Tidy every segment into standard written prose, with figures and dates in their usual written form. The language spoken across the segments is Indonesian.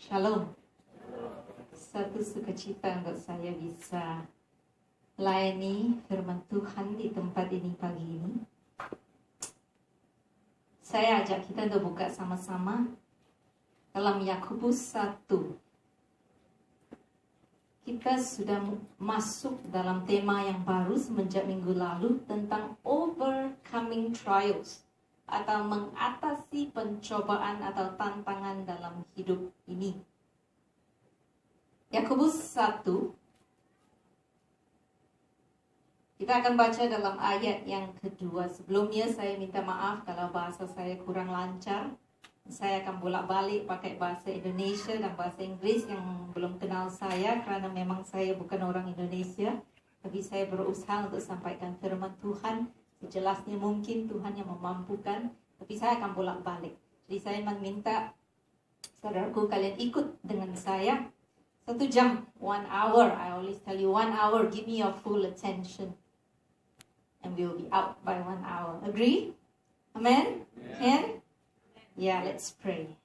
Shalom. Satu sukacita untuk saya bisa melayani firman Tuhan di tempat ini pagi ini. Saya ajak kita untuk buka sama-sama dalam Yakobus 1. Kita sudah masuk dalam tema yang baru semenjak minggu lalu tentang overcoming trials, atau mengatasi pencobaan atau tantangan dalam hidup ini. Yakobus 1. Kita akan baca dalam ayat yang kedua. Sebelumnya saya minta maaf kalau bahasa saya kurang lancar. Saya akan bolak-balik pakai bahasa Indonesia dan bahasa Inggris yang belum kenal saya, kerana memang saya bukan orang Indonesia. Tapi saya berusaha untuk sampaikan firman Tuhan sejelasnya mungkin. Tuhan yang memampukan, tapi saya akan bolak-balik. Jadi saya meminta saudaraku kalian ikut dengan saya 1 jam, 1 hour. I always tell you 1 hour, give me your full attention, and we will be out by 1 hour. Agree? Amen? Can? Yeah, let's pray.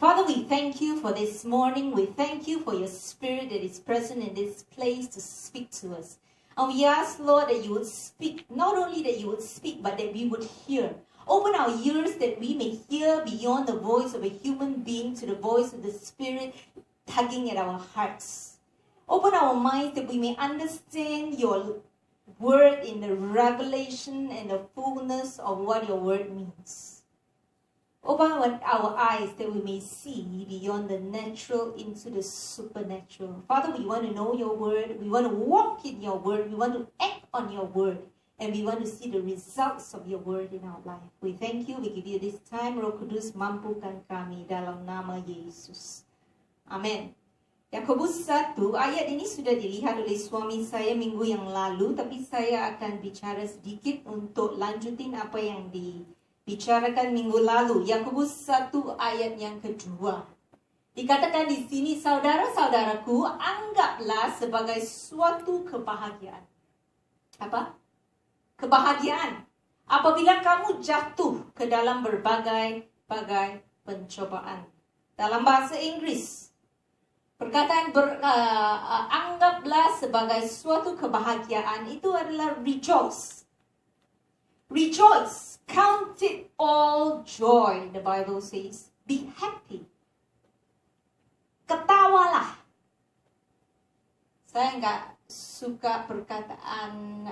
Father, we thank you for this morning. We thank you for your spirit that is present in this place to speak to us. And we ask, Lord, that you would speak, not only that you would speak, but that we would hear. Open our ears that we may hear beyond the voice of a human being to the voice of the Spirit tugging at our hearts. Open our minds that we may understand your word in the revelation and the fullness of what your word means. Open our eyes that we may see beyond the natural into the supernatural. Father, we want to know your word. We want to walk in your word. We want to act on your word. And we want to see the results of your word in our life. We thank you. We give you this time. Roh Kudus, mampukan kami dalam nama Yesus. Amin. Yakobus 1, ayat ini sudah dilihat oleh suami saya minggu yang lalu. Tapi saya akan bicara sedikit untuk lanjutin apa yang dibicarakan minggu lalu. Yakobus 1 ayat yang kedua. Dikatakan di sini, saudara-saudaraku, anggaplah sebagai suatu kebahagiaan. Apa? Kebahagiaan apabila kamu jatuh ke dalam berbagai pencobaan. Dalam bahasa Inggris, perkataan anggaplah sebagai suatu kebahagiaan itu adalah rejoice. Rejoice. Count it all joy, the Bible says. Be happy. Ketawalah. Saya nggak suka perkataan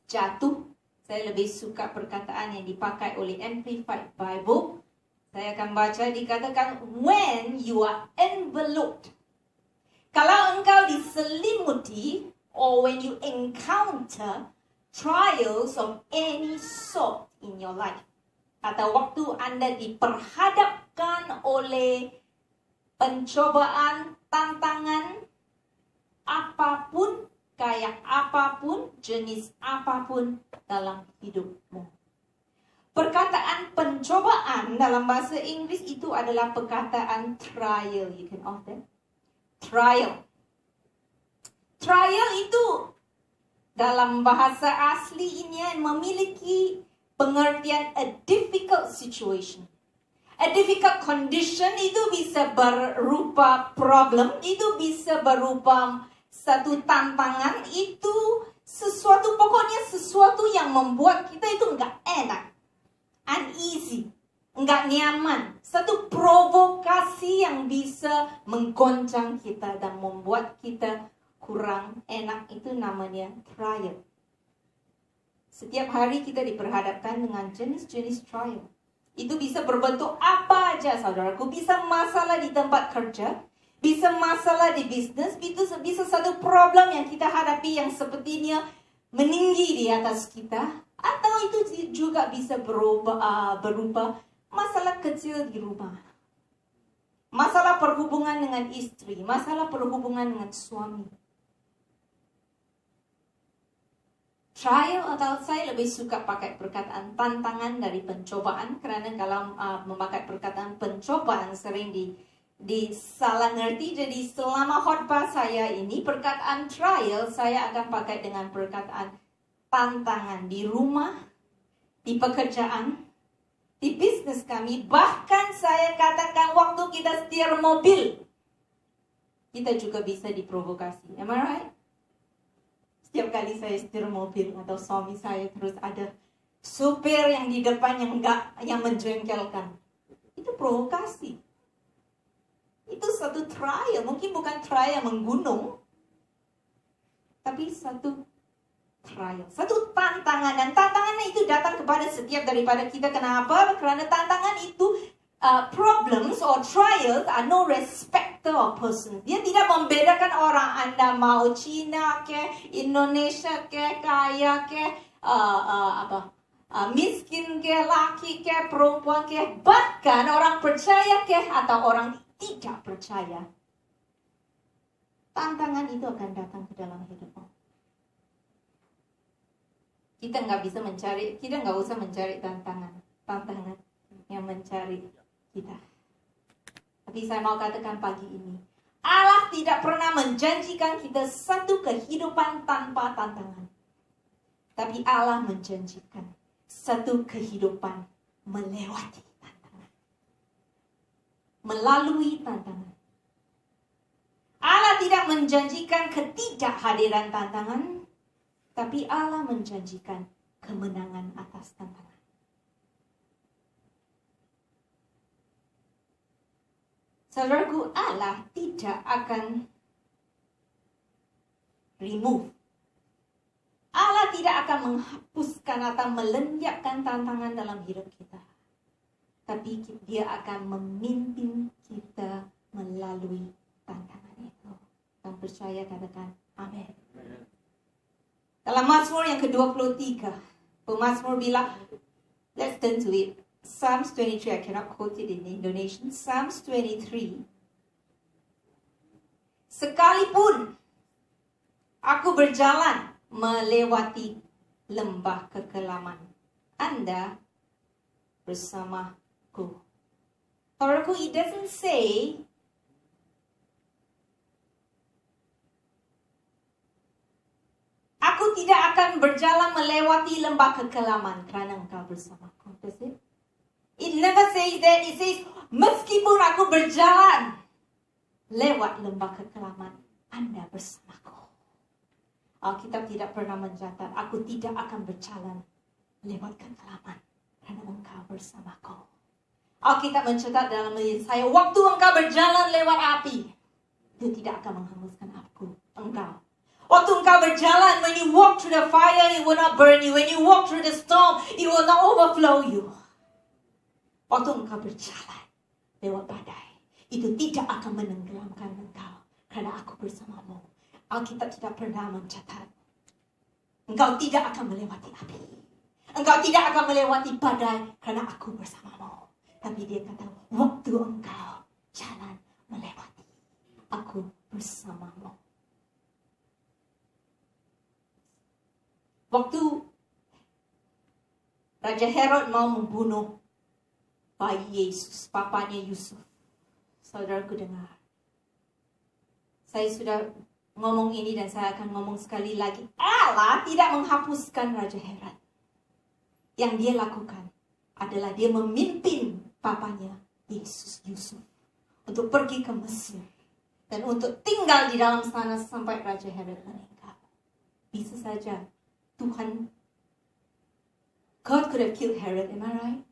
jatuh. Saya lebih suka perkataan yang dipakai oleh Amplified Bible. Saya akan baca, dikatakan, when you are enveloped. Kalau engkau diselimuti, or when you encounter trials of any sort in your life. Atau waktu Anda diperhadapkan oleh pencobaan, tantangan, apapun, kayak apapun, jenis apapun dalam hidupmu. Perkataan pencobaan dalam bahasa Inggris itu adalah perkataan trial. You can off that. Trial. Trial itu dalam bahasa asli ini memiliki pengertian a difficult situation. A difficult condition itu bisa berupa problem, itu bisa berupa satu tantangan, itu sesuatu, pokoknya sesuatu yang membuat kita itu enggak enak, uneasy, enggak nyaman. Satu provokasi yang bisa menggoncang kita dan membuat kita kurang enak, itu namanya trial. Setiap hari kita diperhadapkan dengan jenis-jenis trial. Itu bisa berbentuk apa aja, saudaraku. Bisa masalah di tempat kerja, bisa masalah di bisnis, bisa satu problem yang kita hadapi yang sepertinya meninggi di atas kita. Atau itu juga bisa berupa masalah kecil di rumah. Masalah perhubungan dengan istri, masalah perhubungan dengan suami. Trial, atau saya lebih suka pakai perkataan tantangan dari pencobaan, karena kalau memakai perkataan pencobaan sering disalah ngerti. Jadi selama khotbah saya ini, perkataan trial saya akan pakai dengan perkataan tantangan di rumah, di pekerjaan, di bisnis kami, bahkan saya katakan waktu kita setir mobil, kita juga bisa diprovokasi. Am I right? Setiap kali saya setir mobil atau suami saya terus ada supir yang di depan yang menjengkelkan. Itu provokasi. Itu satu trial, mungkin bukan trial menggunung, tapi satu trial, satu tantangan. Dan tantangannya itu datang kepada setiap daripada kita. Kenapa? Karena tantangan itu, problems or trials are no respecter of person. Dia tidak membedakan orang. Anda mau Cina ke, Indonesia ke, kaya ke, miskin ke, laki ke, perempuan ke, bahkan orang percaya ke atau orang tidak percaya. Tantangan itu akan datang ke dalam hidupmu. Kita nggak usah mencari tantangan yang mencari kita. Tapi saya mau katakan pagi ini, Allah tidak pernah menjanjikan kita satu kehidupan tanpa tantangan. Tapi Allah menjanjikan satu kehidupan melewati tantangan. Melalui tantangan. Allah tidak menjanjikan ketidakhadiran tantangan, tapi Allah menjanjikan kemenangan atas tantangan. Saudaraku, Allah tidak akan remove. Allah tidak akan menghapuskan atau melenyapkan tantangan dalam hidup kita. Tapi dia akan memimpin kita melalui tantangan itu. Dan percaya katakan amin. Dalam Mazmur yang ke-23, pemazmur bilang, let's turn to it. Psalms 23, I cannot quote it in Indonesian. Psalms 23. Sekalipun aku berjalan melewati lembah kekelaman, Anda bersamaku. Saudaraku, it doesn't say aku tidak akan berjalan melewati lembah kekelaman karena engkau bersamaku. Does it? It never says that. It says, meskipun aku berjalan lewat lembah kekelaman, Anda bersamaku. Alkitab tidak pernah mencatat, aku tidak akan berjalan lewat kekelaman karena engkau bersamaku. Alkitab mencatat dalam Yesaya, waktu engkau berjalan lewat api, itu tidak akan menghanguskan engkau. Waktu engkau berjalan, when you walk through the fire, it will not burn you. When you walk through the storm, it will not overflow you. Waktu engkau berjalan lewat badai, itu tidak akan menenggelamkan engkau, karena aku bersamamu. Alkitab tidak pernah mencatat, engkau tidak akan melewati api. Engkau tidak akan melewati badai, karena aku bersamamu. Tapi dia kata, waktu engkau jalan melewati, aku bersamamu. Waktu Raja Herod mau membunuh bayi Yesus, papanya Yusuf, saudaraku dengar. Saya sudah ngomong ini dan saya akan ngomong sekali lagi. Allah tidak menghapuskan Raja Herod. Yang dia lakukan adalah dia memimpin papanya Yesus, Yusuf, untuk pergi ke Mesir dan untuk tinggal di dalam sana sampai Raja Herod meninggal. Bisa saja Tuhan, God could have killed Herod, am I right?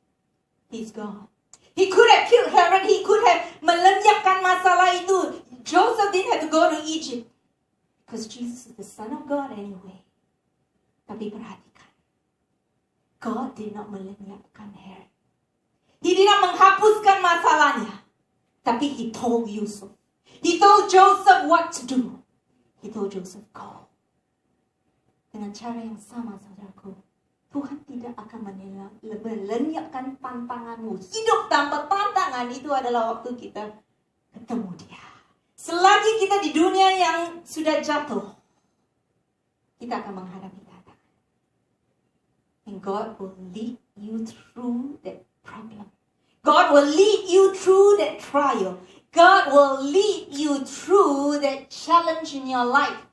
He's gone. He could have killed Herod. He could have melenyapkan masalah itu. Joseph didn't have to go to Egypt because Jesus is the Son of God anyway. Tapi perhatikan, God did not melenyapkan Herod. He did not menghapuskan masalahnya. Tapi He told Yusuf. He told Joseph what to do. He told Joseph, go. Dengan cara yang sama, saudaraku, Tuhan tidak akan melenyapkan tantanganmu. Hidup tanpa tantangan itu adalah waktu kita ketemu Dia. Selagi kita di dunia yang sudah jatuh, kita akan menghadapi tantangan. And God will lead you through that problem. God will lead you through that trial. God will lead you through that challenge in your life.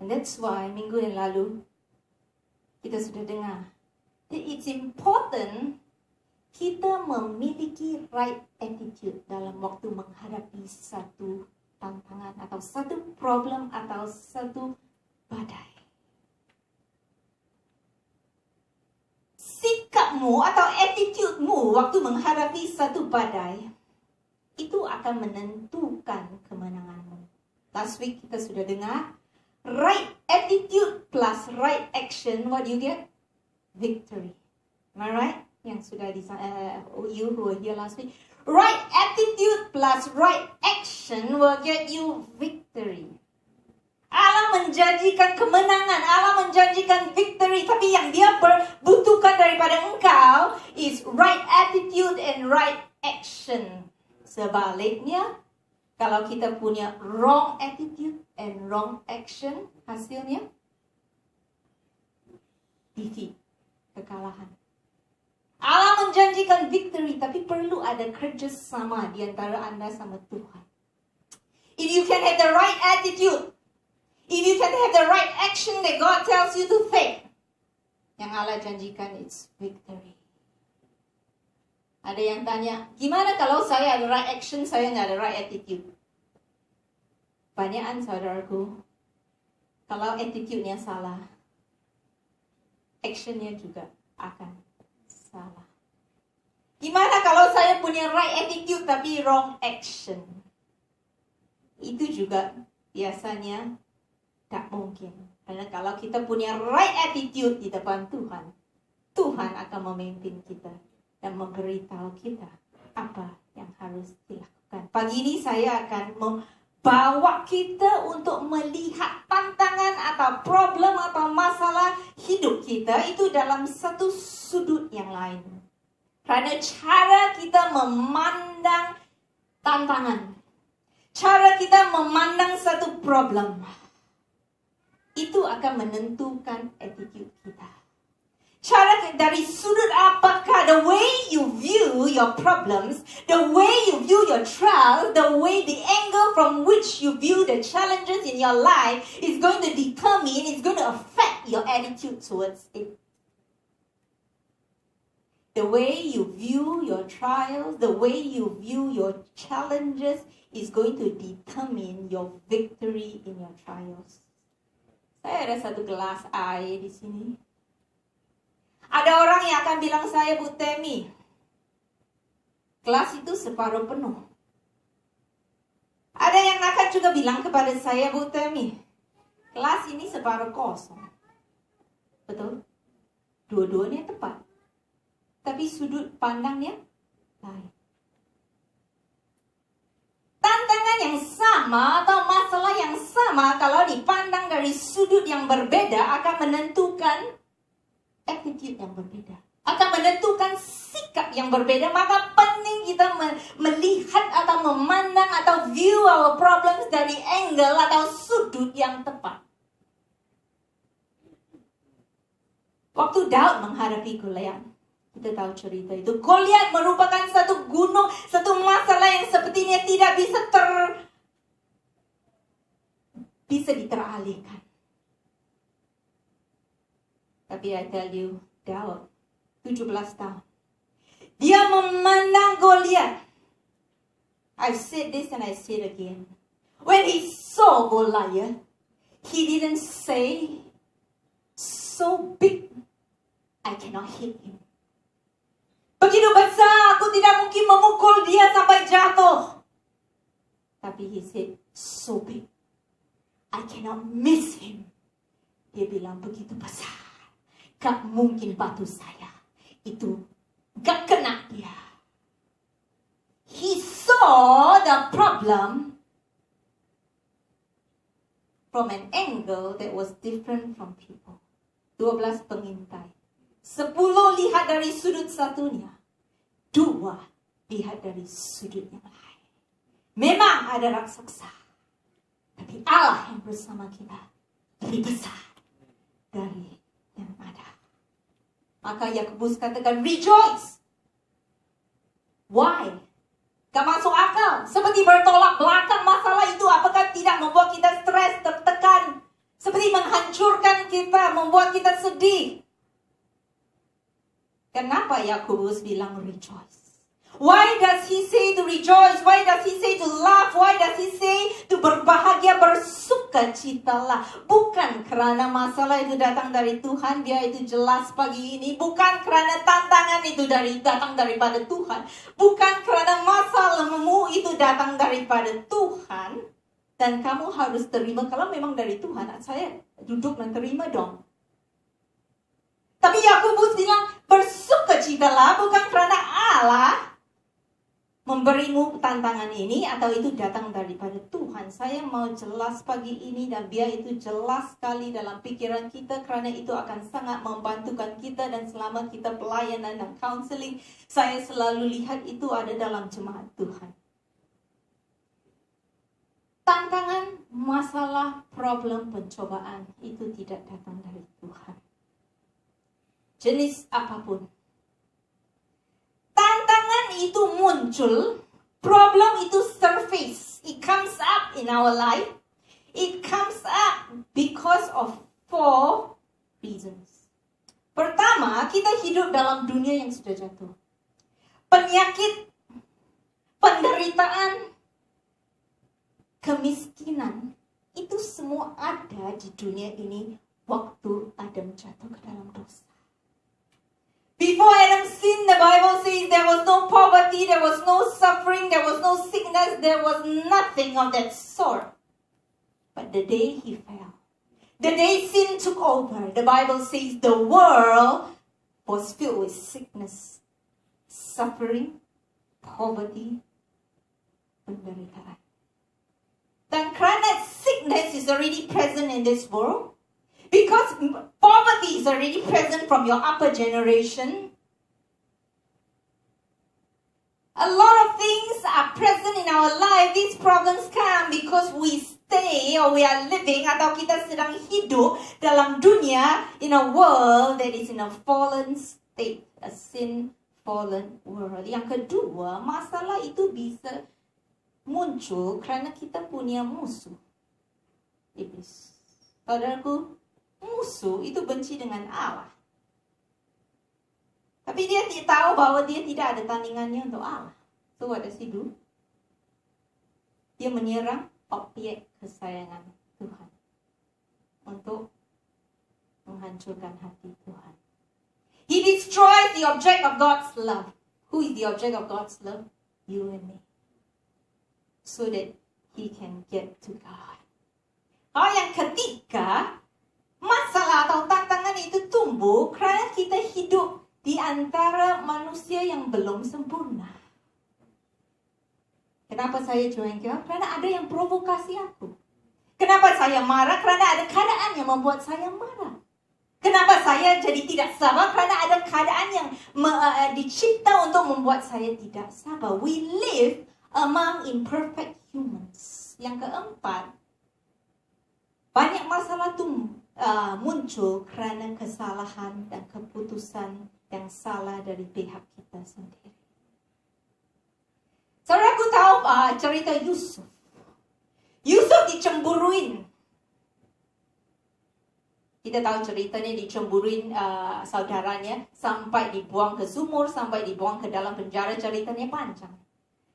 And that's why minggu yang lalu kita sudah dengar it's important kita memiliki right attitude dalam waktu menghadapi satu tantangan atau satu problem atau satu badai. Sikapmu atau attitude-mu waktu menghadapi satu badai itu akan menentukan kemenanganmu. Last week kita sudah dengar right attitude plus right action, what do you get? Victory. Am I right? Yang sudah you who were here last week. Right attitude plus right action will get you victory. Allah menjanjikan kemenangan, Allah menjanjikan victory, tapi yang dia butuhkan daripada engkau is right attitude and right action. Sebaliknya, kalau kita punya wrong attitude and wrong action, hasilnya defeat, kekalahan. Allah menjanjikan victory, tapi perlu ada kerjasama di antara Anda sama Tuhan. If you can have the right attitude, if you can have the right action that God tells you to take, yang Allah janjikan it's victory. Ada yang tanya, gimana kalau saya ada right action, saya nggak ada right attitude? Banyakan saudaraku, kalau attitude-nya salah, action-nya juga akan salah. Gimana kalau saya punya right attitude tapi wrong action? Itu juga biasanya tak mungkin. Karena kalau kita punya right attitude di depan Tuhan, Tuhan akan memimpin kita dan memberitahu kita apa yang harus dilakukan. Pagi ini saya akan membawa kita untuk melihat tantangan atau problem atau masalah hidup kita itu dalam satu sudut yang lain. Karena cara kita memandang tantangan, cara kita memandang satu problem, itu akan menentukan attitude kita. Cara dari sudut apakah, the way you view your problems, the way you view your trials, the way, the angle from which you view the challenges in your life is going to determine, it's going to affect your attitude towards it. The way you view your trials, the way you view your challenges is going to determine your victory in your trials. Saya ada satu gelas air di sini. Ada orang yang akan bilang saya, Bu Temi, gelas itu separuh penuh. Ada yang akan juga bilang kepada saya, Bu Temi, gelas ini separuh kosong. Betul? Dua-duanya tepat. Tapi sudut pandangnya lain. Tantangan yang sama atau masalah yang sama kalau dipandang dari sudut yang berbeda akan menentukan attitude yang berbeda, akan menentukan sikap yang berbeda. Maka penting kita melihat atau memandang atau view our problems dari angle atau sudut yang tepat. Waktu Daud menghadapi Goliat, kita tahu cerita itu. Goliat merupakan satu gunung, satu masalah yang sepertinya tidak bisa diteralihkan. Tapi I tell you, Daud, 17 tahun. Dia memandang Goliat. I said this and I say it again. When he saw Goliath, he didn't say, so big, I cannot hit him. Begitu besar, aku tidak mungkin memukul dia sampai jatuh. Tapi he said, so big, I cannot miss him. Dia bilang begitu besar, gak mungkin batu saya itu gak kena dia. He saw the problem from an angle that was different from people. 12 pengintai. 10 lihat dari sudut satunya. 2 lihat dari sudut yang lain. Memang ada raksasa, tapi Allah yang bersama kita lebih besar dari yang ada. Maka Yakobus katakan, rejoice. Why? Gak masuk akal. Seperti bertolak belakang masalah itu. Apakah tidak membuat kita stres, tertekan? Seperti menghancurkan kita, membuat kita sedih. Kenapa Yakobus bilang rejoice? Why does he say to rejoice? Why does he say to laugh? Why does he say to berbahagia, bersukacitalah? Bukan kerana masalah itu datang dari Tuhan, biar itu jelas pagi ini. Bukan kerana tantangan itu datang daripada Tuhan. Bukan kerana masalahmu itu datang daripada Tuhan. Dan kamu harus terima, kalau memang dari Tuhan, saya duduk dan terima dong. Tapi Yakobus bilang, bersukacitalah bukan kerana Allah memberimu tantangan ini atau itu datang daripada Tuhan. Saya mau jelas pagi ini dan biar itu jelas sekali dalam pikiran kita, kerana itu akan sangat membantukan kita. Dan selama kita pelayanan dan counseling, saya selalu lihat itu ada dalam jemaat Tuhan. Tantangan, masalah, problem, pencobaan itu tidak datang dari Tuhan. Jenis apapun. Tantangan itu muncul, problem itu surface. It comes up in our life. It comes up because of 4 reasons. Pertama, kita hidup dalam dunia yang sudah jatuh. Penyakit, penderitaan, kemiskinan, itu semua ada di dunia ini waktu Adam jatuh ke dalam dosa. Before Adam sinned, the Bible says there was no poverty, there was no suffering, there was no sickness, there was nothing of that sort. But the day he fell, the day sin took over, the Bible says the world was filled with sickness, suffering, poverty, penderitaan. Dan kerana sickness is already present in this world, because poverty is already present from your upper generation, a lot of things are present in our life. These problems come because we stay or we are living atau kita sedang hidup dalam dunia in a world that is in a fallen state, a sin-fallen world. Yang kedua, masalah itu bisa muncul kerana kita punya musuh, iblis. Saudaraku, musuh itu benci dengan Allah. Tapi dia tidak tahu bahwa dia tidak ada tandingannya untuk Allah. So what does he do? Dia menyerang objek kesayangan Tuhan untuk menghancurkan hati Tuhan. He destroys the object of God's love. Who is the object of God's love? You and me. So that he can get to God. Yang ketiga, masalah atau tantangan itu tumbuh kerana kita hidup di antara manusia yang belum sempurna. Kenapa saya cuengkel? Kerana ada yang provokasi aku. Kenapa saya marah? Kerana ada keadaan yang membuat saya marah. Kenapa saya jadi tidak sabar? Kerana ada keadaan yang dicipta untuk membuat saya tidak sabar. We live among imperfect humans. Yang keempat, banyak masalah muncul kerana kesalahan dan keputusan yang salah dari pihak kita sendiri. Saudaraku tahu cerita Yusuf. Yusuf dicemburuin. Kita tahu ceritanya, dicemburuin saudaranya sampai dibuang ke sumur, sampai dibuang ke dalam penjara. Ceritanya panjang.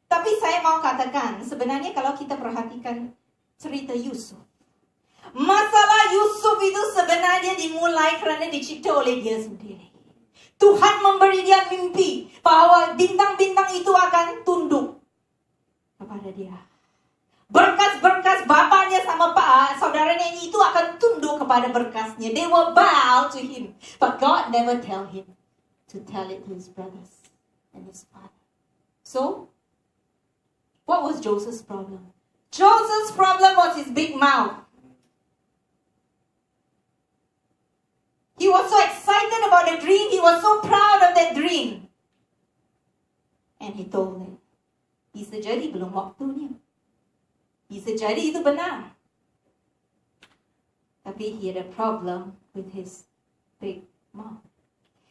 Tapi saya mau katakan, sebenarnya kalau kita perhatikan cerita Yusuf, masalah Yusuf itu sebenarnya dimulai kerana dicipta oleh dia sendiri. Tuhan memberi dia mimpi bahwa bintang-bintang itu akan tunduk kepada dia. Berkas-berkas bapaknya sama saudaranya itu akan tunduk kepada berkasnya. They will bow to him. But God never tell him to tell it to his brothers and his father. So, what was Joseph's problem? Joseph's problem was his big mouth. He was so excited about the dream. He was so proud of that dream. And he told them, bisa jadi belum waktunya. Bisa jadi itu benar. Tapi he had a problem with his big mouth.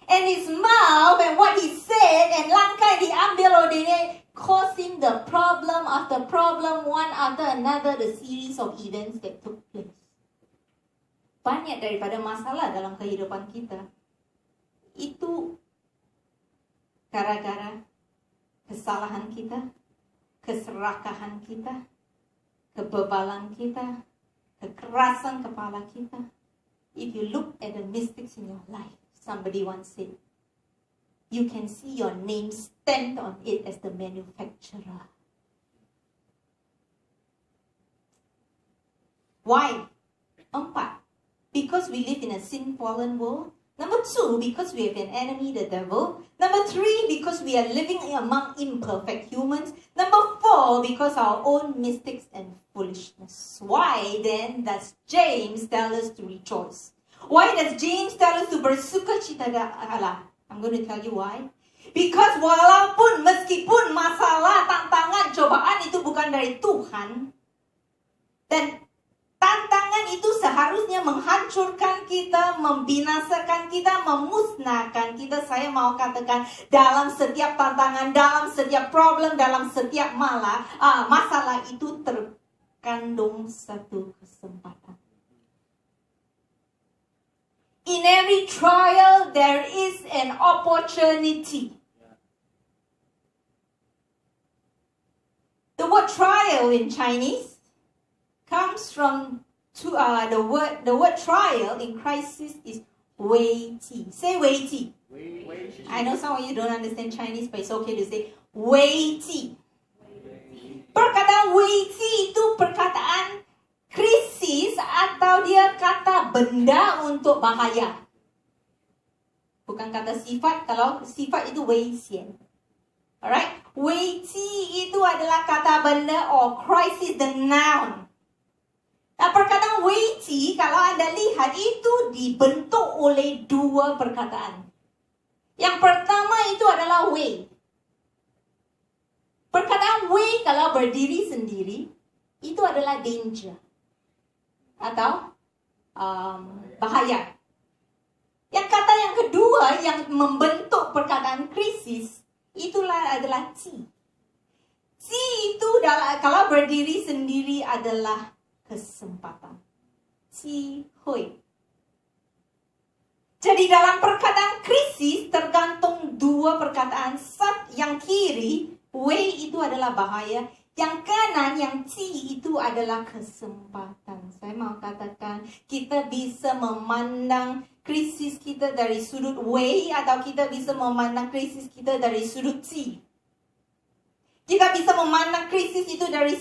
And his mouth and what he said and langkah yang diambil oleh dia caused him the problem after problem, one after another, the series of events that took place. Banyak daripada masalah dalam kehidupan kita itu gara-gara kesalahan kita, keserakahan kita, kebebalan kita, kekerasan kepala kita. If you look at the mistakes in your life, somebody once said, you can see your name stamped on it as the manufacturer. Why? 4, because we live in a sin-fallen world. Number 2, because we have an enemy, the devil. Number 3, because we are living among imperfect humans. Number 4, because our own mistakes and foolishness. Why then does James tell us to rejoice? Why does James tell us to bersukacita? I'm going to tell you why. Because walaupun, meskipun masalah, tantangan, cobaan itu bukan dari Tuhan, dan tantangan itu seharusnya menghancurkan kita, membinasakan kita, memusnahkan kita. Saya mau katakan, dalam setiap tantangan, dalam setiap problem, dalam setiap masalah itu terkandung satu kesempatan. In every trial, there is an opportunity. The word trial in Chinese comes from the word trial in crisis is 危机. Say 危机. I know some of you don't understand Chinese, but it's okay to say 危机. Perkataan 危机 itu perkataan krisis atau dia kata benda untuk bahaya. Bukan kata sifat. Kalau sifat itu 危险. Alright? 危机 itu adalah kata benda or crisis, the noun. Nah, perkataan 危机, kalau Anda lihat, itu dibentuk oleh 2 perkataan. Yang pertama itu adalah way. Perkataan way kalau berdiri sendiri, itu adalah danger. Atau bahaya. Yang kata yang kedua, yang membentuk perkataan krisis, itulah adalah ci. Ci itu kalau berdiri sendiri adalah kesempatan. Ci hui. Jadi dalam perkataan krisis tergantung 2 perkataan. Yang kiri, wei itu adalah bahaya. Yang kanan, yang ci itu adalah kesempatan. Saya mau katakan, kita bisa memandang krisis kita dari sudut wei atau kita bisa memandang krisis kita dari sudut ci. Kita bisa memandang krisis itu dari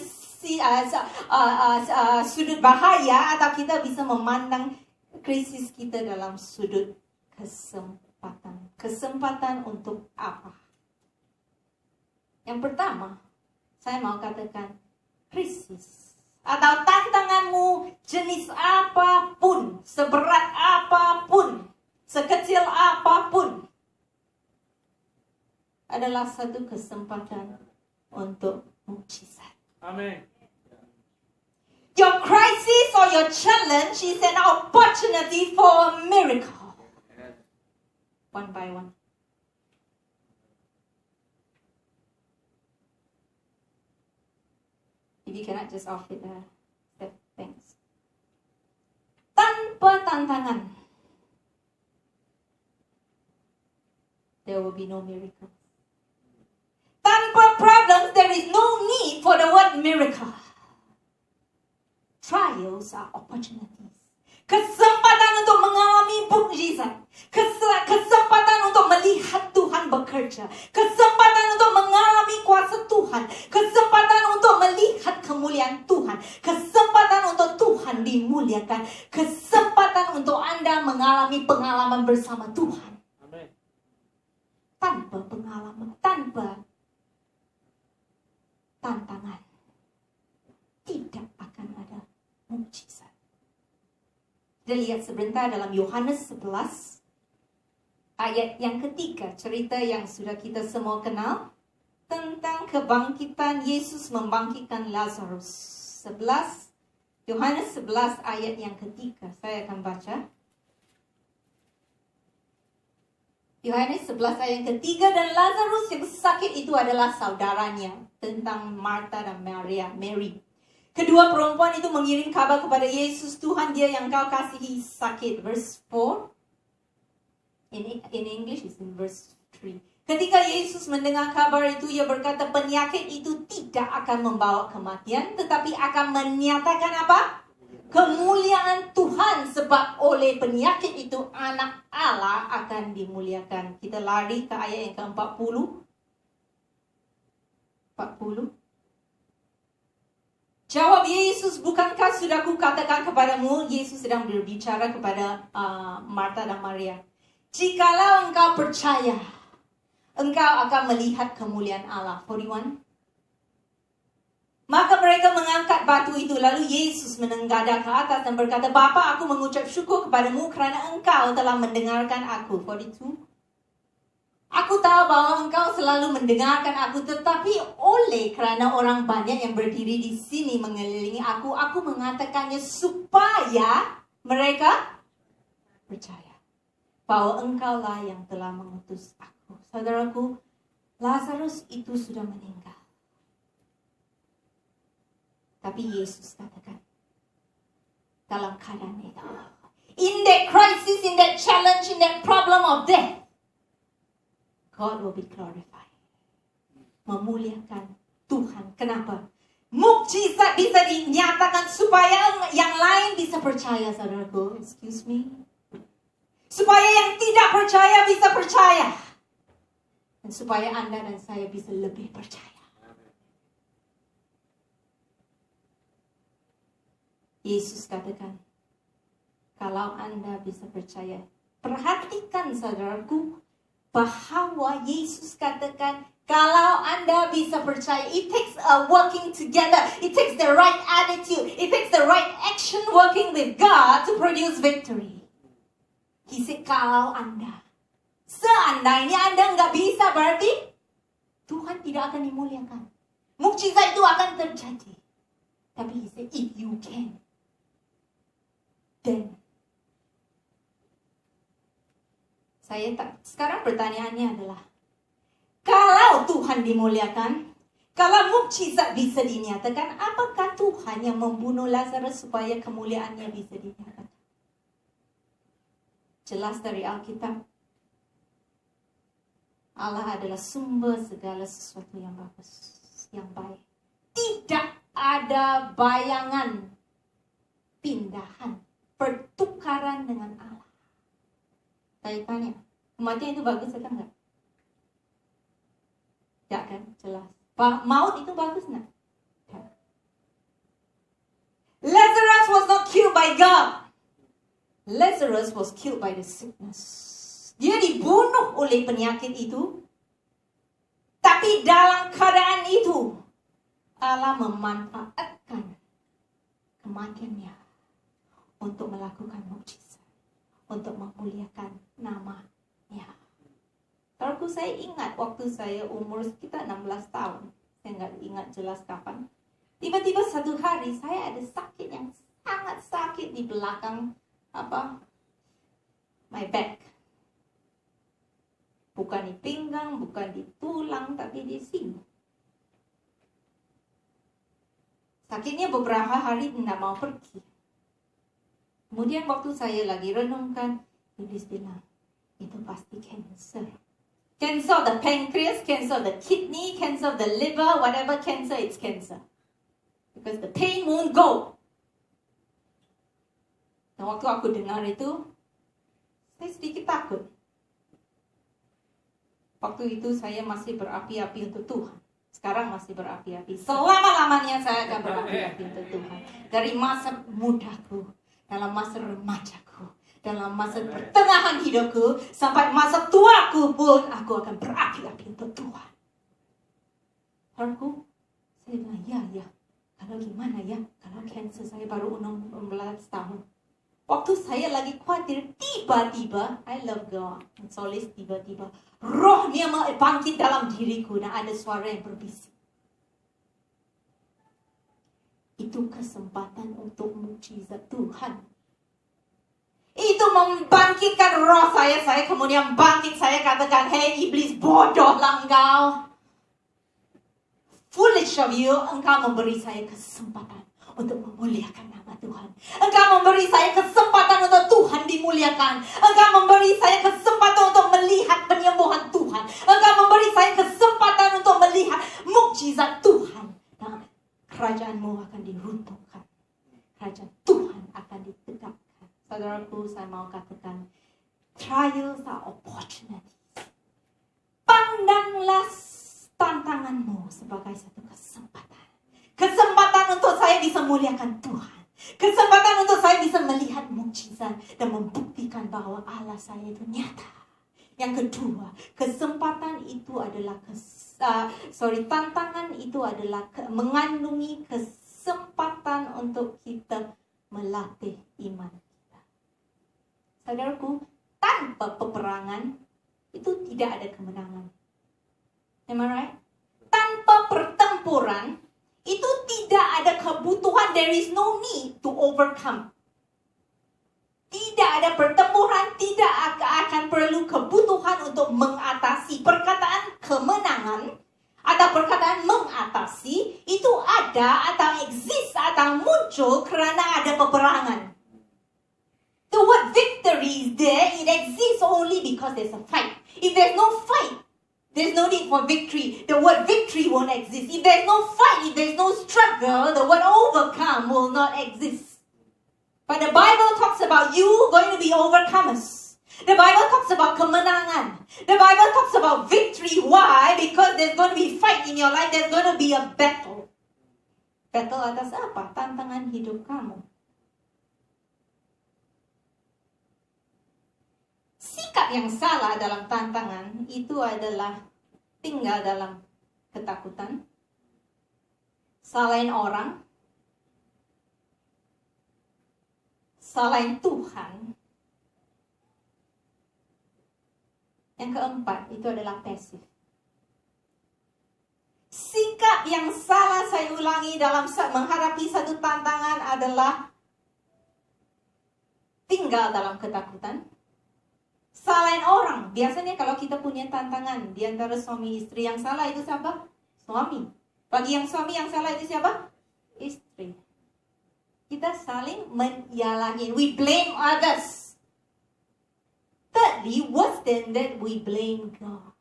sudut bahaya atau kita bisa memandang krisis kita dalam sudut kesempatan. Kesempatan untuk apa? Yang pertama, saya mau katakan krisis atau tantanganmu jenis apapun, seberat apapun, sekecil apapun, adalah satu kesempatan untuk mukjizat. Amen. Your crisis or your challenge is an opportunity for a miracle. One by one. If you cannot just off it, thanks. Tanpa tantangan, there will be no miracle. Tanpa problems, there is no need for the word miracle. Trials are opportunities. Kesempatan untuk mengalami mukjizat. Kesempatan untuk melihat Tuhan bekerja. Kesempatan untuk mengalami kuasa Tuhan. Kesempatan untuk melihat kemuliaan Tuhan. Kesempatan untuk Tuhan dimuliakan. Kesempatan untuk Anda mengalami pengalaman bersama Tuhan. Amen. Tanpa pengalaman, tanpa tantangan, tidak akan ada mukjizat. Kita lihat sebentar dalam Yohanes 11 ayat yang ketiga, cerita yang sudah kita semua kenal tentang kebangkitan Yesus membangkitkan Lazarus. 11 Yohanes 11 ayat yang ketiga, saya akan baca. Yohanes 11 ayat yang ketiga, dan Lazarus yang sakit itu adalah saudaranya, tentang Martha dan Mary. Kedua perempuan itu mengirim kabar kepada Yesus, Tuhan, dia yang kau kasihi sakit. Verse 4. In English is in verse 3. Ketika Yesus mendengar kabar itu, ia berkata penyakit itu tidak akan membawa kematian, tetapi akan menyatakan apa? Kemuliaan Tuhan, sebab oleh penyakit itu anak Allah akan dimuliakan. Kita lari ke ayat yang ke-40. 40. Jawab Yesus, bukankah sudah kukatakan kepadamu? Yesus sedang berbicara kepada Martha dan Maria. Jikalau engkau percaya, engkau akan melihat kemuliaan Allah. 41. Maka mereka mengangkat batu itu. Lalu Yesus menengadah ke atas dan berkata, Bapa, aku mengucap syukur kepadamu kerana engkau telah mendengarkan aku. 42. Aku tahu bahwa engkau selalu mendengarkan aku, tetapi oleh kerana orang banyak yang berdiri di sini mengelilingi aku, aku mengatakannya supaya mereka percaya bahwa engkaulah yang telah mengutus aku. Saudaraku, Lazarus itu sudah meninggal. Tapi Yesus katakan, dalam keadaan itu, in that crisis, in that challenge, in that problem of death, God will be glorified. Memuliakan Tuhan. Kenapa? Mukjizat bisa dinyatakan supaya yang lain bisa percaya, saudaraku. Excuse me. Supaya yang tidak percaya bisa percaya. Dan supaya Anda dan saya bisa lebih percaya. Yesus katakan, kalau Anda bisa percaya. Perhatikan, saudaraku, bahwa Yesus katakan, kalau Anda bisa percaya, it takes a working together. It takes the right attitude. It takes the right action working with God to produce victory. He said, kalau Anda, seandainya Anda nggak bisa, berarti Tuhan tidak akan dimuliakan. Mukjizat itu akan terjadi. Tapi he said, if you can, then. Sekarang pertanyaannya adalah, kalau Tuhan dimuliakan, kalau mukjizat bisa dinyatakan, apakah Tuhan yang membunuh Lazarus supaya kemuliaannya bisa dinyatakan? Jelas dari Alkitab, Allah adalah sumber segala sesuatu yang bagus, yang baik. Tidak ada bayangan pindahan, pertukaran dengan Allah. Saya tanya, kematian itu bagus atau enggak? Ya kan, jelas. Maut itu bagus enggak? Ya. Lazarus was not killed by God. Lazarus was killed by the sickness. Dia dibunuh oleh penyakit itu. Tapi dalam keadaan itu, Allah memanfaatkan kematiannya untuk melakukan mukjizat, untuk memuliakan namanya. Kalau saya ingat waktu saya umur sekitar 16 tahun, saya nggak ingat jelas kapan. Tiba-tiba satu hari saya ada sakit yang sangat sakit di belakang my back. Bukan di pinggang, bukan di tulang, tapi di sini. Sakitnya beberapa hari tidak mau pergi. Kemudian waktu saya lagi renungkan, iblis bilang, itu pasti cancer. Cancer of the pancreas, cancer of the kidney, cancer of the liver, whatever cancer, it's cancer. Because the pain won't go. Dan waktu aku dengar itu, saya sedikit takut. Waktu itu saya masih berapi-api untuk Tuhan. Sekarang masih berapi-api. Selama-lamanya saya akan berapi-api untuk Tuhan. Dari masa mudaku, dalam masa remajaku, dalam masa pertengahan hidupku, sampai masa tuaku pun, aku akan berapi-api untuk Tuhan. Harapku, saya bilang, ya. Kalau gimana ya? Kalau cancer saya baru 16 tahun. Waktu saya lagi khawatir, tiba-tiba, I love God, solis tiba-tiba, rohnya bangkit dalam diriku dan ada suara yang berbisik. Itu kesempatan untuk mukjizat Tuhan. Itu membangkitkan roh saya kemudian bangkit, saya katakan, hey iblis, bodohlah engkau. Foolish of you, engkau memberi saya kesempatan untuk memuliakan nama Tuhan. Engkau memberi saya kesempatan untuk Tuhan dimuliakan. Engkau memberi saya kesempatan untuk melihat penyembuhan Tuhan. Engkau memberi saya kesempatan untuk melihat mukjizat Tuhan. Dan kerajaan-Mu akan diruntuhkan. Kerajaan Tuhan akan ditegakkan. Saudaraku, saya mau katakan, trials are opportunities. Pandanglah tantanganmu sebagai satu kesempatan. Kesempatan untuk saya bisa muliakan Tuhan. Kesempatan untuk saya bisa melihat mukjizat dan membuktikan bahwa Allah saya itu nyata. Yang kedua, kesempatan itu adalah tantangan itu adalah mengandungi kesempatan untuk kita melatih iman kita. Saudaraku, tanpa peperangan itu tidak ada kemenangan. Am I right? Tanpa pertempuran itu tidak ada kebutuhan. There is no need to overcome. Tidak ada pertempuran, tidak akan perlu kebutuhan untuk mengatasi. Perkataan kemenangan atau perkataan mengatasi itu ada atau exist atau muncul kerana ada peperangan. The word victory is there, it exists only because there's a fight. If there's no fight, there's no need for victory. The word victory won't exist. If there's no fight, if there's no struggle, the word overcome will not exist. But the Bible talks about you going to be overcomers. The Bible talks about kemenangan. The Bible talks about victory. Why? Because there's going to be fight in your life. There's going to be a battle. Battle atas apa? Tantangan hidup kamu. Sikap yang salah dalam tantangan itu adalah tinggal dalam ketakutan, salahin orang, salahin Tuhan. Yang keempat itu adalah pasif. Sikap yang salah, saya ulangi, dalam menghadapi satu tantangan adalah tinggal dalam ketakutan, salahin orang. Biasanya kalau kita punya tantangan di antara suami istri, yang salah itu siapa? Suami. Bagi yang suami, yang salah itu siapa? Istri. Kita saling menyalahin. We blame others. Thirdly, worse than that, we blame God.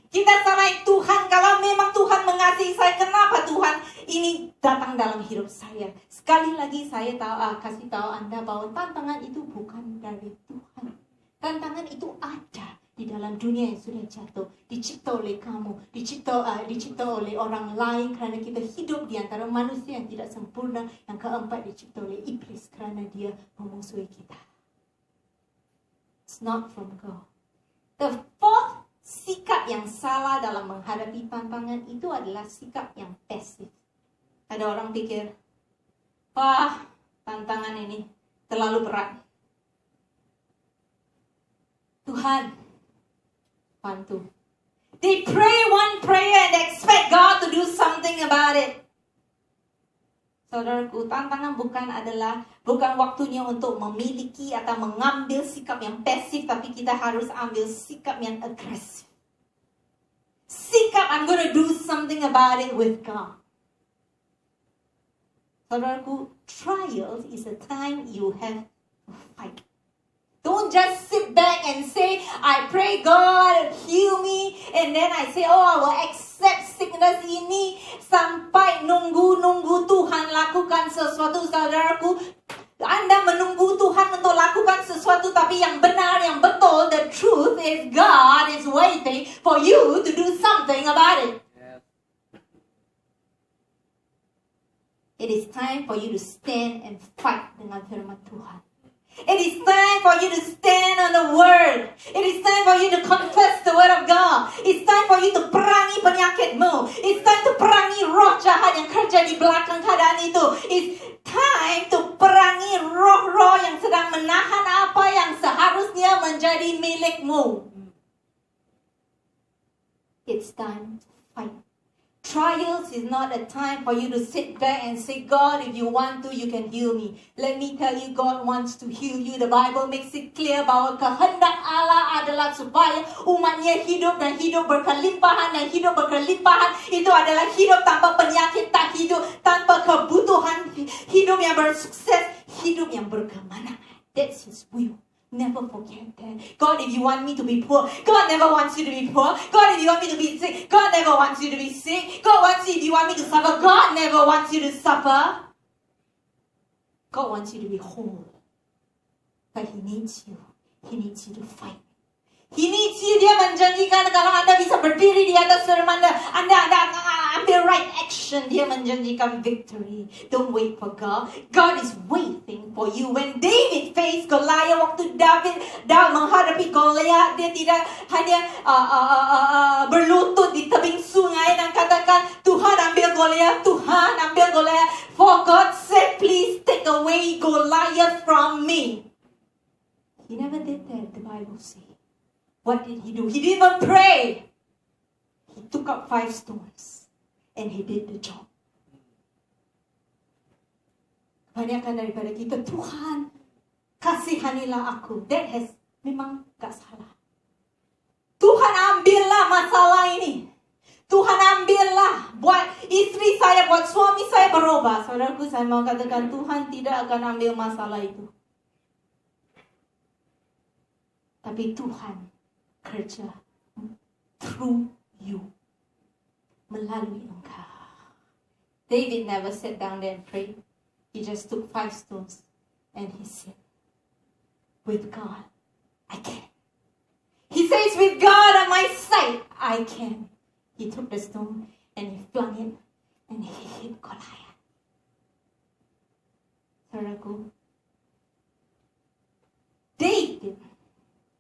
Kita salahin Tuhan. Kalau memang Tuhan mengasihi saya, kenapa Tuhan ini datang dalam hidup saya? Sekali lagi saya kasih tahu Anda bahwa tantangan itu bukan dari Tuhan. Tantangan itu ada di dalam dunia yang sudah jatuh. Dicipta oleh kamu, dicipta oleh orang lain kerana kita hidup di antara manusia yang tidak sempurna. Yang keempat, dicipta oleh iblis kerana dia memusuhi kita. It's not from God. The fourth, sikap yang salah dalam menghadapi tantangan itu adalah sikap yang pasif. Ada orang pikir, wah, tantangan ini terlalu berat. Tuhan, bantu. They pray one prayer and expect God to do something about it. Saudaraku, tantangan bukan waktunya untuk memiliki atau mengambil sikap yang pasif, tapi kita harus ambil sikap yang agresif. Sikap, I'm going to do something about it with God. Saudaraku, trials is a time you have to fight. Don't just sit back and say, I pray God heal me. And then I say, oh, I will accept sickness ini. Sampai nunggu Tuhan lakukan sesuatu. Saudaraku, Anda menunggu Tuhan untuk lakukan sesuatu. Tapi yang benar, yang betul, the truth is God is waiting for you to do something about it. It is time for you to stand and fight dengan firman Tuhan. It is time for you to stand on the word. It is time for you to confess the word of God. It's time for you to perangi penyakitmu. It's time to perangi roh jahat yang kerja di belakang keadaan itu. It's time to perangi roh-roh yang sedang menahan apa yang seharusnya menjadi milikmu. It's time to fight. Trials is not a time for you to sit back and say, God, if you want to, you can heal me. Let me tell you, God wants to heal you. The Bible makes it clear bahwa kehendak Allah adalah supaya umatnya hidup dan hidup berkelimpahan dan hidup berkelimpahan. Itu adalah hidup tanpa penyakit, tak hidup tanpa kebutuhan, hidup yang bersukses, hidup yang berkemenangan. That's His will. Never forget that. God, if you want me to be poor, God never wants you to be poor. God, if you want me to be sick, God never wants you to be sick. God wants you, if you want me to suffer, God never wants you to suffer. God wants you to be whole. But He needs you. He needs you to fight. He needs you. Dia menjanjikan kalau anda bisa berdiri di atas firman anda ambil right action. Dia menjanjikan victory. Don't wait for God. God is waiting for you. When David faced Goliath, waktu David menghadapi Goliath, dia tidak hanya berlutut di tebing sungai dan katakan, Tuhan ambil Goliath, Tuhan ambil Goliath. For God's sake, please take away Goliath from me. He never did that, the Bible says. What did he do? He didn't even pray. He took up 5 stones and he did the job. Kebanyakan daripada kita, Tuhan, kasihanilah aku. That has memang gak salah. Tuhan ambillah masalah ini. Tuhan ambillah. Buat istri saya, buat suami saya berubah. Saudaraku, saya mau katakan Tuhan tidak akan ambil masalah itu. Tapi Tuhan kerja through you, melalui engkau. David never sat down there and prayed. He just took 5 stones and he said, with God, I can. He says, with God on my side, I can. He took the stone and he flung it and he hit Goliath. Saudaraku, David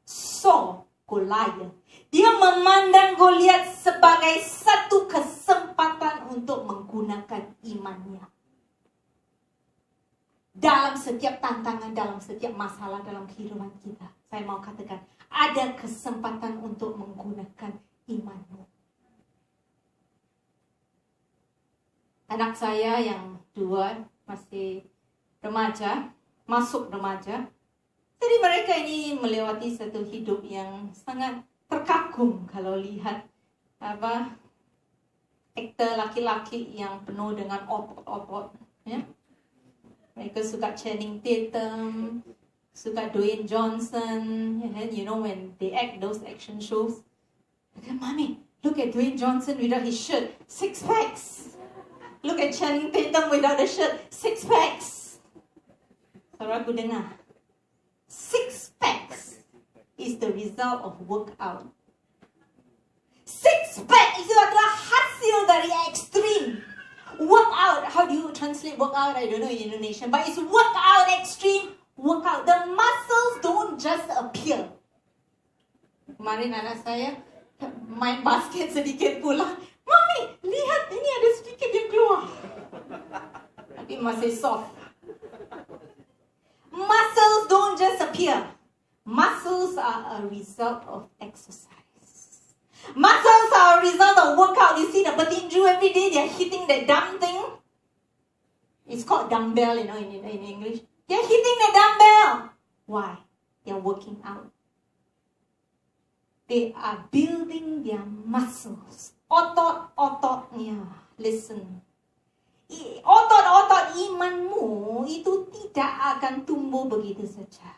saw Goliath. Dia memandang Goliath sebagai satu kesempatan untuk menggunakan imannya. Dalam setiap tantangan, dalam setiap masalah dalam kehidupan kita, saya mau katakan, ada kesempatan untuk menggunakan imanmu. Anak saya yang 2 masih remaja, masuk remaja. Jadi mereka ini melewati satu hidup yang sangat terkagum kalau lihat aktor laki-laki yang penuh dengan otot-otot. Ya? Mereka suka Channing Tatum, suka Dwayne Johnson. You know when they act those action shows, Mommy, look at Dwayne Johnson without his shirt, 6 packs. Look at Channing Tatum without the shirt, 6 packs. Saudaraku dengar. 6 packs is the result of workout. 6 pack itu adalah hasil dari extreme workout. How do you translate workout? I don't know in Indonesian, but it's workout, extreme workout. The muscles don't just appear. Kemarin anak saya main basket sedikit pula. Mami, lihat ini ada sedikit yang keluar. Tapi masih soft. Muscles don't just appear. Muscles are a result of exercise. Muscles are a result of workout. You see the petinju every day, they're hitting that dumb thing. It's called dumbbell, you know, in English. They're hitting the dumbbell. Why? They're working out. They are building their muscles. Otot-ototnya. Listen. Otot-otot imanmu itu tidak akan tumbuh begitu saja.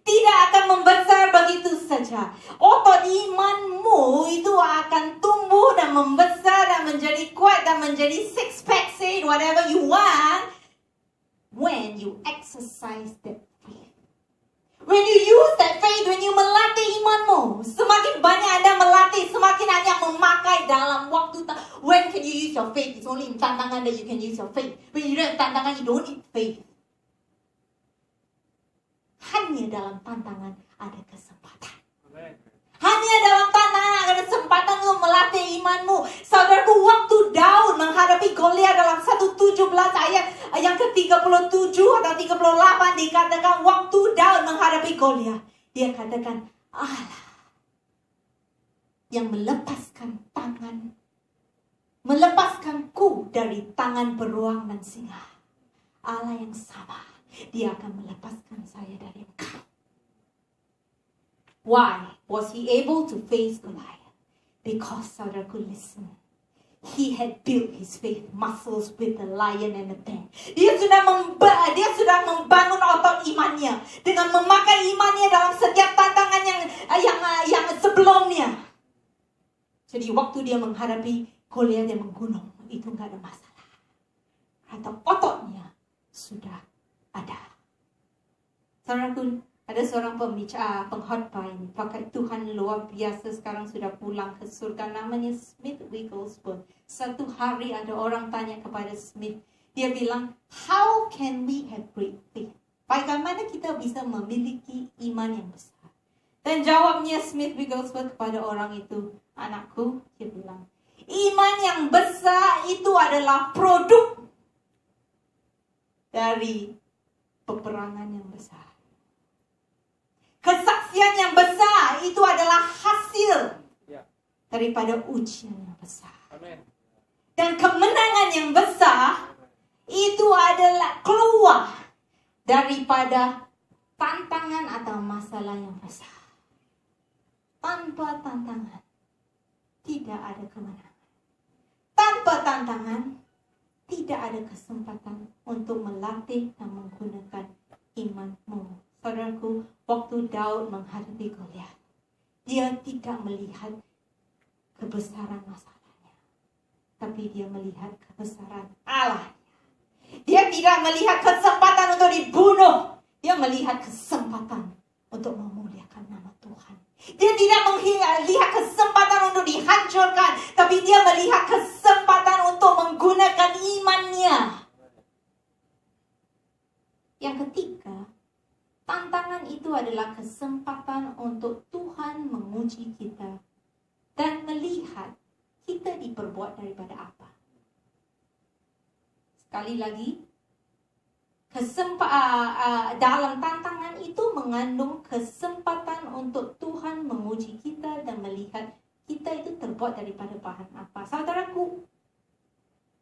Tidak akan membesar begitu saja. Otot imanmu itu akan tumbuh dan membesar dan menjadi kuat dan menjadi 6 pack, say whatever you want, when you exercise that faith. When you use that faith, when you melatih imanmu, semakin banyak Anda melatih, semakin Anda memakai dalam waktu. When can you use your faith? It's only in tantangan that you can use your faith. When you don't have tantangan, you don't need faith. Hanya dalam tantangan ada kesempatan. Hanya dalam tantangan ada kesempatan untuk melatih imanmu. Saudaraku, waktu Daud menghadapi Goliat dalam 1:17 ayat yang ke-37 atau 38 dikatakan waktu Daud menghadapi Goliat, dia katakan, Allah yang melepaskan melepaskanku dari tangan beruang dan singa. Allah yang sama, dia akan melepaskan saya dari engkau. Why was he able to face Goliath? Because, saudaraku, listen. he had built his faith muscles with the lion and the bear. Dia sudah membangun otot imannya dengan memakai imannya dalam setiap tantangan yang sebelumnya. Jadi waktu dia menghadapi Goliat yang menggunung, itu nggak ada masalah. Kata ototnya sudah ada. Saudaraku, ada seorang pembicara, pengkhotbah ini, pakai Tuhan luar biasa, sekarang sudah pulang ke surga, namanya Smith Wigglesworth. Satu hari ada orang tanya kepada Smith, dia bilang, how can we have great faith? Bagaimana kita bisa memiliki iman yang besar? Dan jawabnya Smith Wigglesworth kepada orang itu, anakku, dia bilang, iman yang besar itu adalah produk dari peperangan yang besar. Kesaksian yang besar itu adalah hasil daripada ujian yang besar. Amen. Dan kemenangan yang besar itu adalah keluar daripada tantangan atau masalah yang besar. Tanpa tantangan tidak ada kemenangan. Tanpa tantangan tidak ada kesempatan untuk melatih dan menggunakan imanmu. Saudaraku, waktu Daud menghadapi Goliat, dia tidak melihat kebesaran masalahnya, tapi dia melihat kebesaran Allah. Dia tidak melihat kesempatan untuk dibunuh, dia melihat kesempatan untuk memuliakan nama Tuhan. Dia tidak melihat kesempatan untuk dihancurkan, tapi dia melihat kesempatan untuk menggunakan imannya. Yang ketiga, tantangan itu adalah kesempatan untuk Tuhan menguji kita dan melihat kita diperbuat daripada apa. Sekali lagi, dalam tantangan itu mengandung kesempatan untuk Tuhan menguji kita dan melihat kita itu terbuat daripada bahan apa. Saudaraku,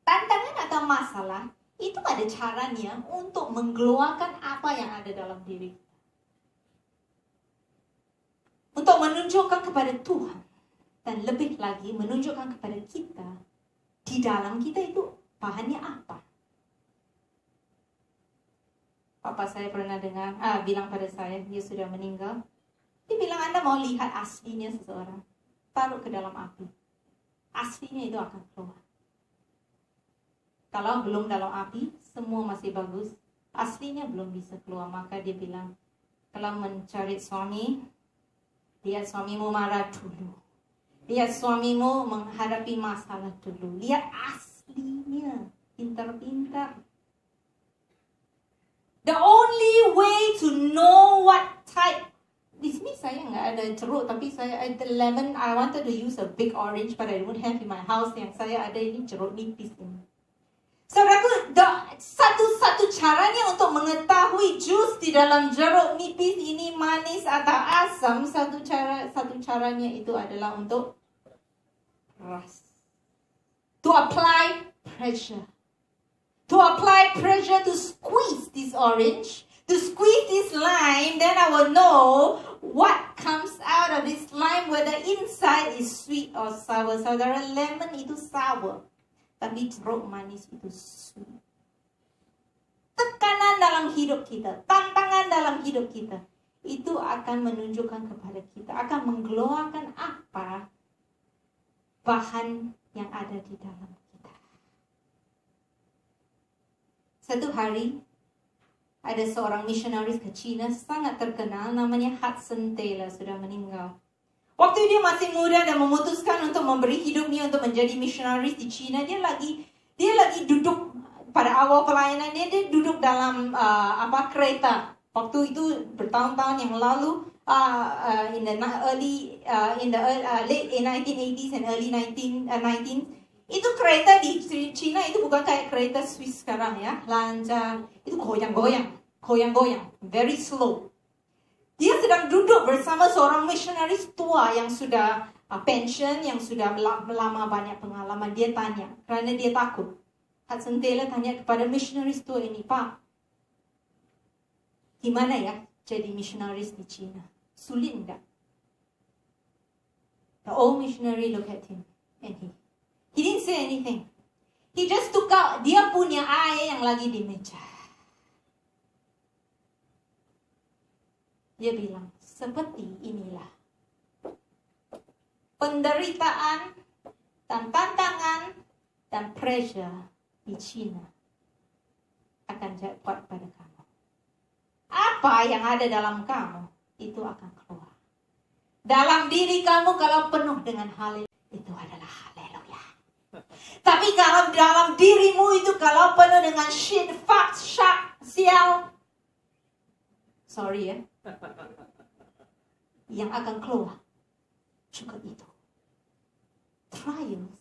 tantangan atau masalah itu ada caranya untuk mengeluarkan apa yang ada dalam diri kita. Untuk menunjukkan kepada Tuhan. Dan lebih lagi menunjukkan kepada kita. Di dalam kita itu bahannya apa. Papa saya pernah bilang pada saya, dia sudah meninggal. Dia bilang, Anda mau lihat aslinya seseorang, taruh ke dalam api. Aslinya itu akan keluar. Kalau belum dalam api, semua masih bagus. Aslinya belum bisa keluar. Maka dia bilang, kalau mencari suami, lihat suamimu marah dulu. Lihat suamimu menghadapi masalah dulu. Lihat aslinya. Pintar-pintar. The only way to know what type. Di sini saya nggak ada jeruk, tapi saya ada lemon. I wanted to use a big orange, but I don't have in my house. Yang saya ada ini jeruk nipis ini. Saudaraku, satu-satu caranya untuk mengetahui jus di dalam jeruk nipis ini manis atau asam, satu caranya itu adalah untuk ras. To apply pressure. To apply pressure to squeeze this orange, to squeeze this lime, then I will know what comes out of this lime, whether inside is sweet or sour. Saudara, lemon itu sour. Tapi jeruk manis itu sweet. Tekanan dalam hidup kita, tantangan dalam hidup kita, itu akan menunjukkan kepada kita, akan mengeluarkan apa bahan yang ada di dalam kita. Satu hari, ada seorang misionaris ke China, sangat terkenal, namanya Hudson Taylor, sudah meninggal. Waktu dia masih muda dan memutuskan untuk memberi hidupnya untuk menjadi misionaris di China, dia lagi duduk pada awal pelayanannya, dia duduk dalam kereta. Waktu itu bertahun-tahun yang lalu, in the late 1980s and early 19 itu kereta di China itu bukan kayak kereta Swiss sekarang ya, lancar, itu goyang-goyang, very slow. Dia sedang duduk bersama seorang misionaris tua yang sudah pension, yang sudah lama banyak pengalaman. Dia tanya, kerana dia takut. Hudson Taylor tanya kepada misionaris tua ini, Pak, gimana ya jadi misionaris di China? Sulit enggak? The old missionary looked at him and He didn't say anything. He just took out dia punya air yang lagi di meja. Dia bilang, seperti inilah penderitaan dan tantangan dan pressure di China akan jackpot pada kamu. Apa yang ada dalam kamu itu akan keluar. Dalam diri kamu kalau penuh dengan haleluya, itu adalah haleluya. Tapi kalau dalam dirimu itu kalau penuh dengan shit, fuck, syak, sial, sorry ya, yang akan keluar juga itu. Trials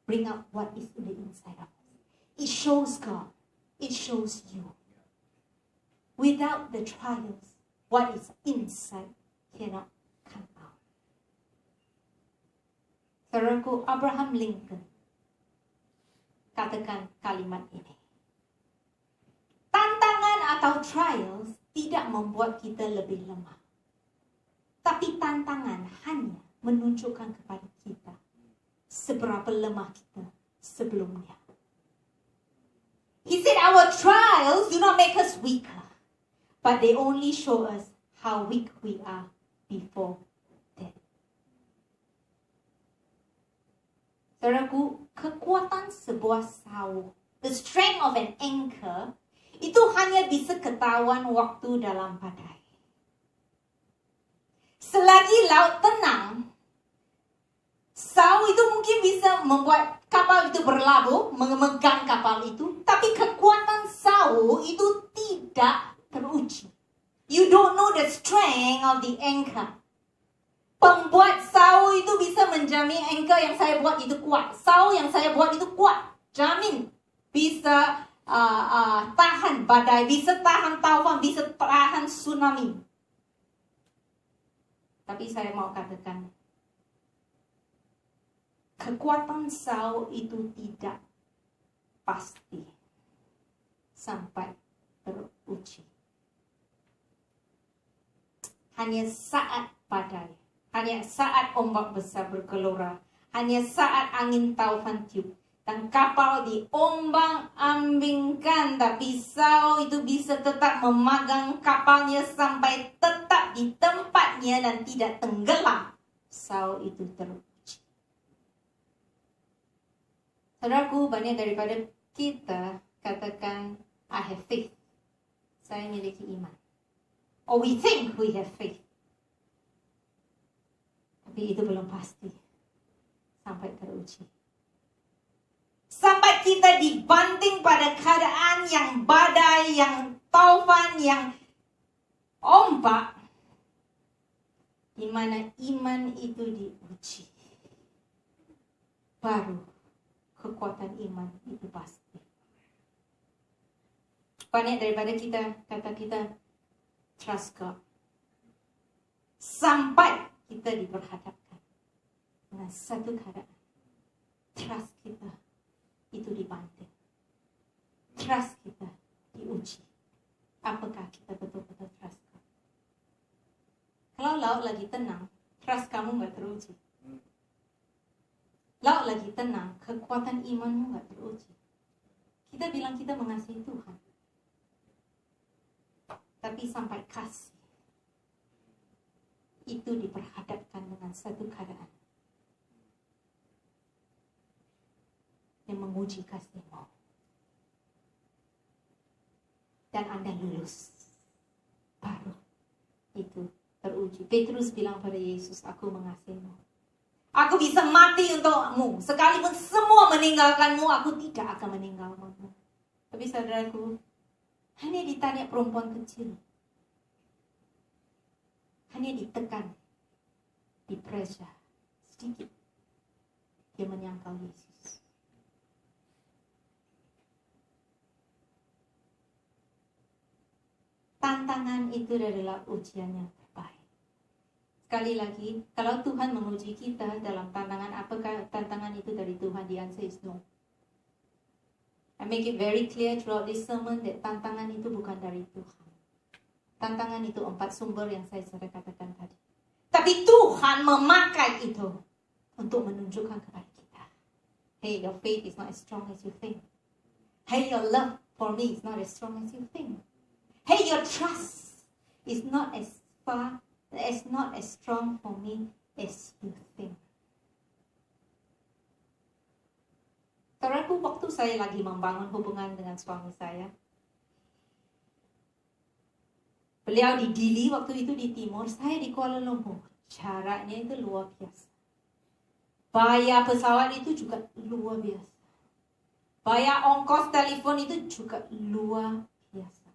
bring out what is in the inside of us. It shows God. It shows you. Without the trials, what is inside cannot come out. Saudaraku, Abraham Lincoln katakan kalimat ini. Tantangan atau trials tidak membuat kita lebih lemah. Tapi tantangan hanya menunjukkan kepada kita seberapa lemah kita sebelumnya. He said our trials do not make us weaker, but they only show us how weak we are before death. Saudaraku, kekuatan sebuah sawu, the strength of an anchor, itu hanya bisa ketahuan waktu dalam badai. Selagi laut tenang, sawu itu mungkin bisa membuat kapal itu berlabuh, memegang kapal itu, tapi kekuatan sawu itu tidak teruji. You don't know the strength of the anchor. Pembuat sawu itu bisa menjamin anchor yang saya buat itu kuat. Sawu yang saya buat itu kuat. Jamin. Bisa tahan badai, bisa tahan taufan, bisa tahan tsunami. Tapi saya mau katakan, kekuatan sawu itu tidak pasti sampai teruji. Hanya saat badai, hanya saat ombak besar bergelora, hanya saat angin taufan tiup, dan kapal diombang-ambingkan, tapi sawu itu bisa tetap memegang kapalnya sampai tetap di tempatnya dan tidak tenggelam. Sawu itu teruji. Saudaraku, banyak daripada kita katakan, I have faith. Saya memiliki iman. Or we think we have faith. Tapi itu belum pasti sampai teruji. Sampai kita dibanting pada keadaan yang badai, yang taufan, yang ombak, di mana iman itu diuji. Baru kekuatan iman itu pasti. Banyak daripada kita kata kita trust God. Sampai kita diperhadapkan dengan satu keadaan, trust kita itu dibanting. Trust kita diuji. Apakah kita betul-betul trust God? Kalau laut lagi tenang, trust kamu nggak teruji. Laut lagi tenang, kekuatan imanmu nggak teruji. Kita bilang kita mengasihi Tuhan, tapi sampai kasih itu diperhadapkan dengan satu keadaan yang menguji kasihmu, dan Anda lulus, baru itu teruji. Petrus bilang pada Yesus, aku mengasihimu. Aku bisa mati untukmu. Sekalipun semua meninggalkanmu, aku tidak akan meninggalkanmu. Tapi saudaraku, hanya ditanya perempuan kecil, hanya ditekan, di pressure sedikit, dia menyangkal Yesus. Tantangan itu adalah ujian yang terbaik. Sekali lagi, kalau Tuhan menguji kita dalam tantangan, apakah tantangan itu dari Tuhan? The answer is no. I make it very clear throughout this sermon that tantangan itu bukan dari Tuhan. Tantangan itu 4 sumber yang saya sudah katakan tadi. Tapi Tuhan memakai itu untuk menunjukkan kepada kita Hey, your faith is not as strong as you think. Hey, your love for me is not as strong as you think. Hey, your trust is not as strong for me as you think. Saudaraku, waktu saya lagi membangun hubungan dengan suami saya, beliau di Dili, waktu itu di Timur, saya di Kuala Lumpur. Jaraknya itu luar biasa. Bayar pesawat itu juga luar biasa. Bayar ongkos telepon itu juga luar biasa.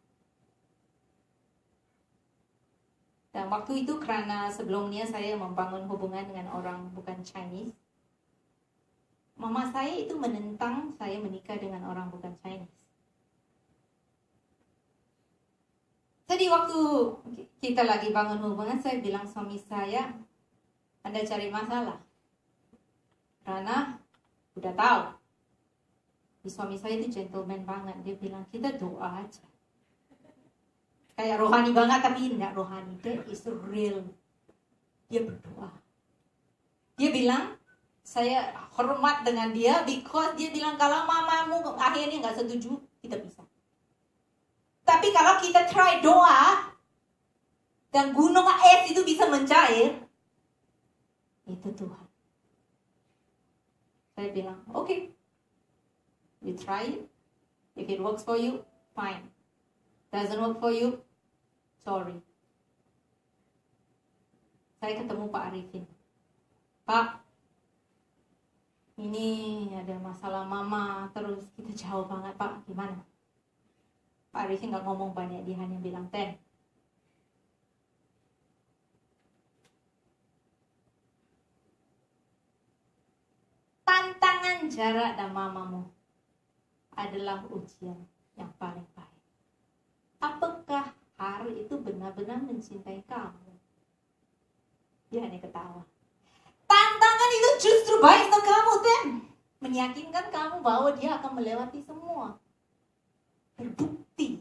Dan waktu itu karena sebelumnya saya membangun hubungan dengan orang bukan Chinese, mama saya itu menentang saya menikah dengan orang bukan Chinese. Jadi waktu kita lagi bangun hubungan, saya bilang suami saya, Anda cari masalah. Karena udah tahu. Suami saya itu gentleman banget. Dia bilang, kita doa aja. Kayak rohani banget, tapi tidak rohani. That is real. Dia berdoa. Dia bilang, saya hormat dengan dia because dia bilang, kalau mamamu akhirnya nggak setuju, kita bisa. Tapi kalau kita try doa, dan gunung es itu bisa mencair, itu Tuhan. Saya bilang, okay. You try it. If it works for you, fine. Doesn't work for you, sorry. Saya ketemu Pak Arifin. Pak, ini ada masalah mama, terus kita jauh banget Pak, gimana? Pak Arifin gak ngomong banyak, dia hanya bilang, Ten, tantangan jarak dan mamamu adalah ujian yang paling baik. Apakah hari itu benar-benar mencintai kamu? Dia hanya ketawa. Tantangan itu justru baik untuk kamu, Ten. Meyakinkan kamu bahwa dia akan melewati semua. Terbukti.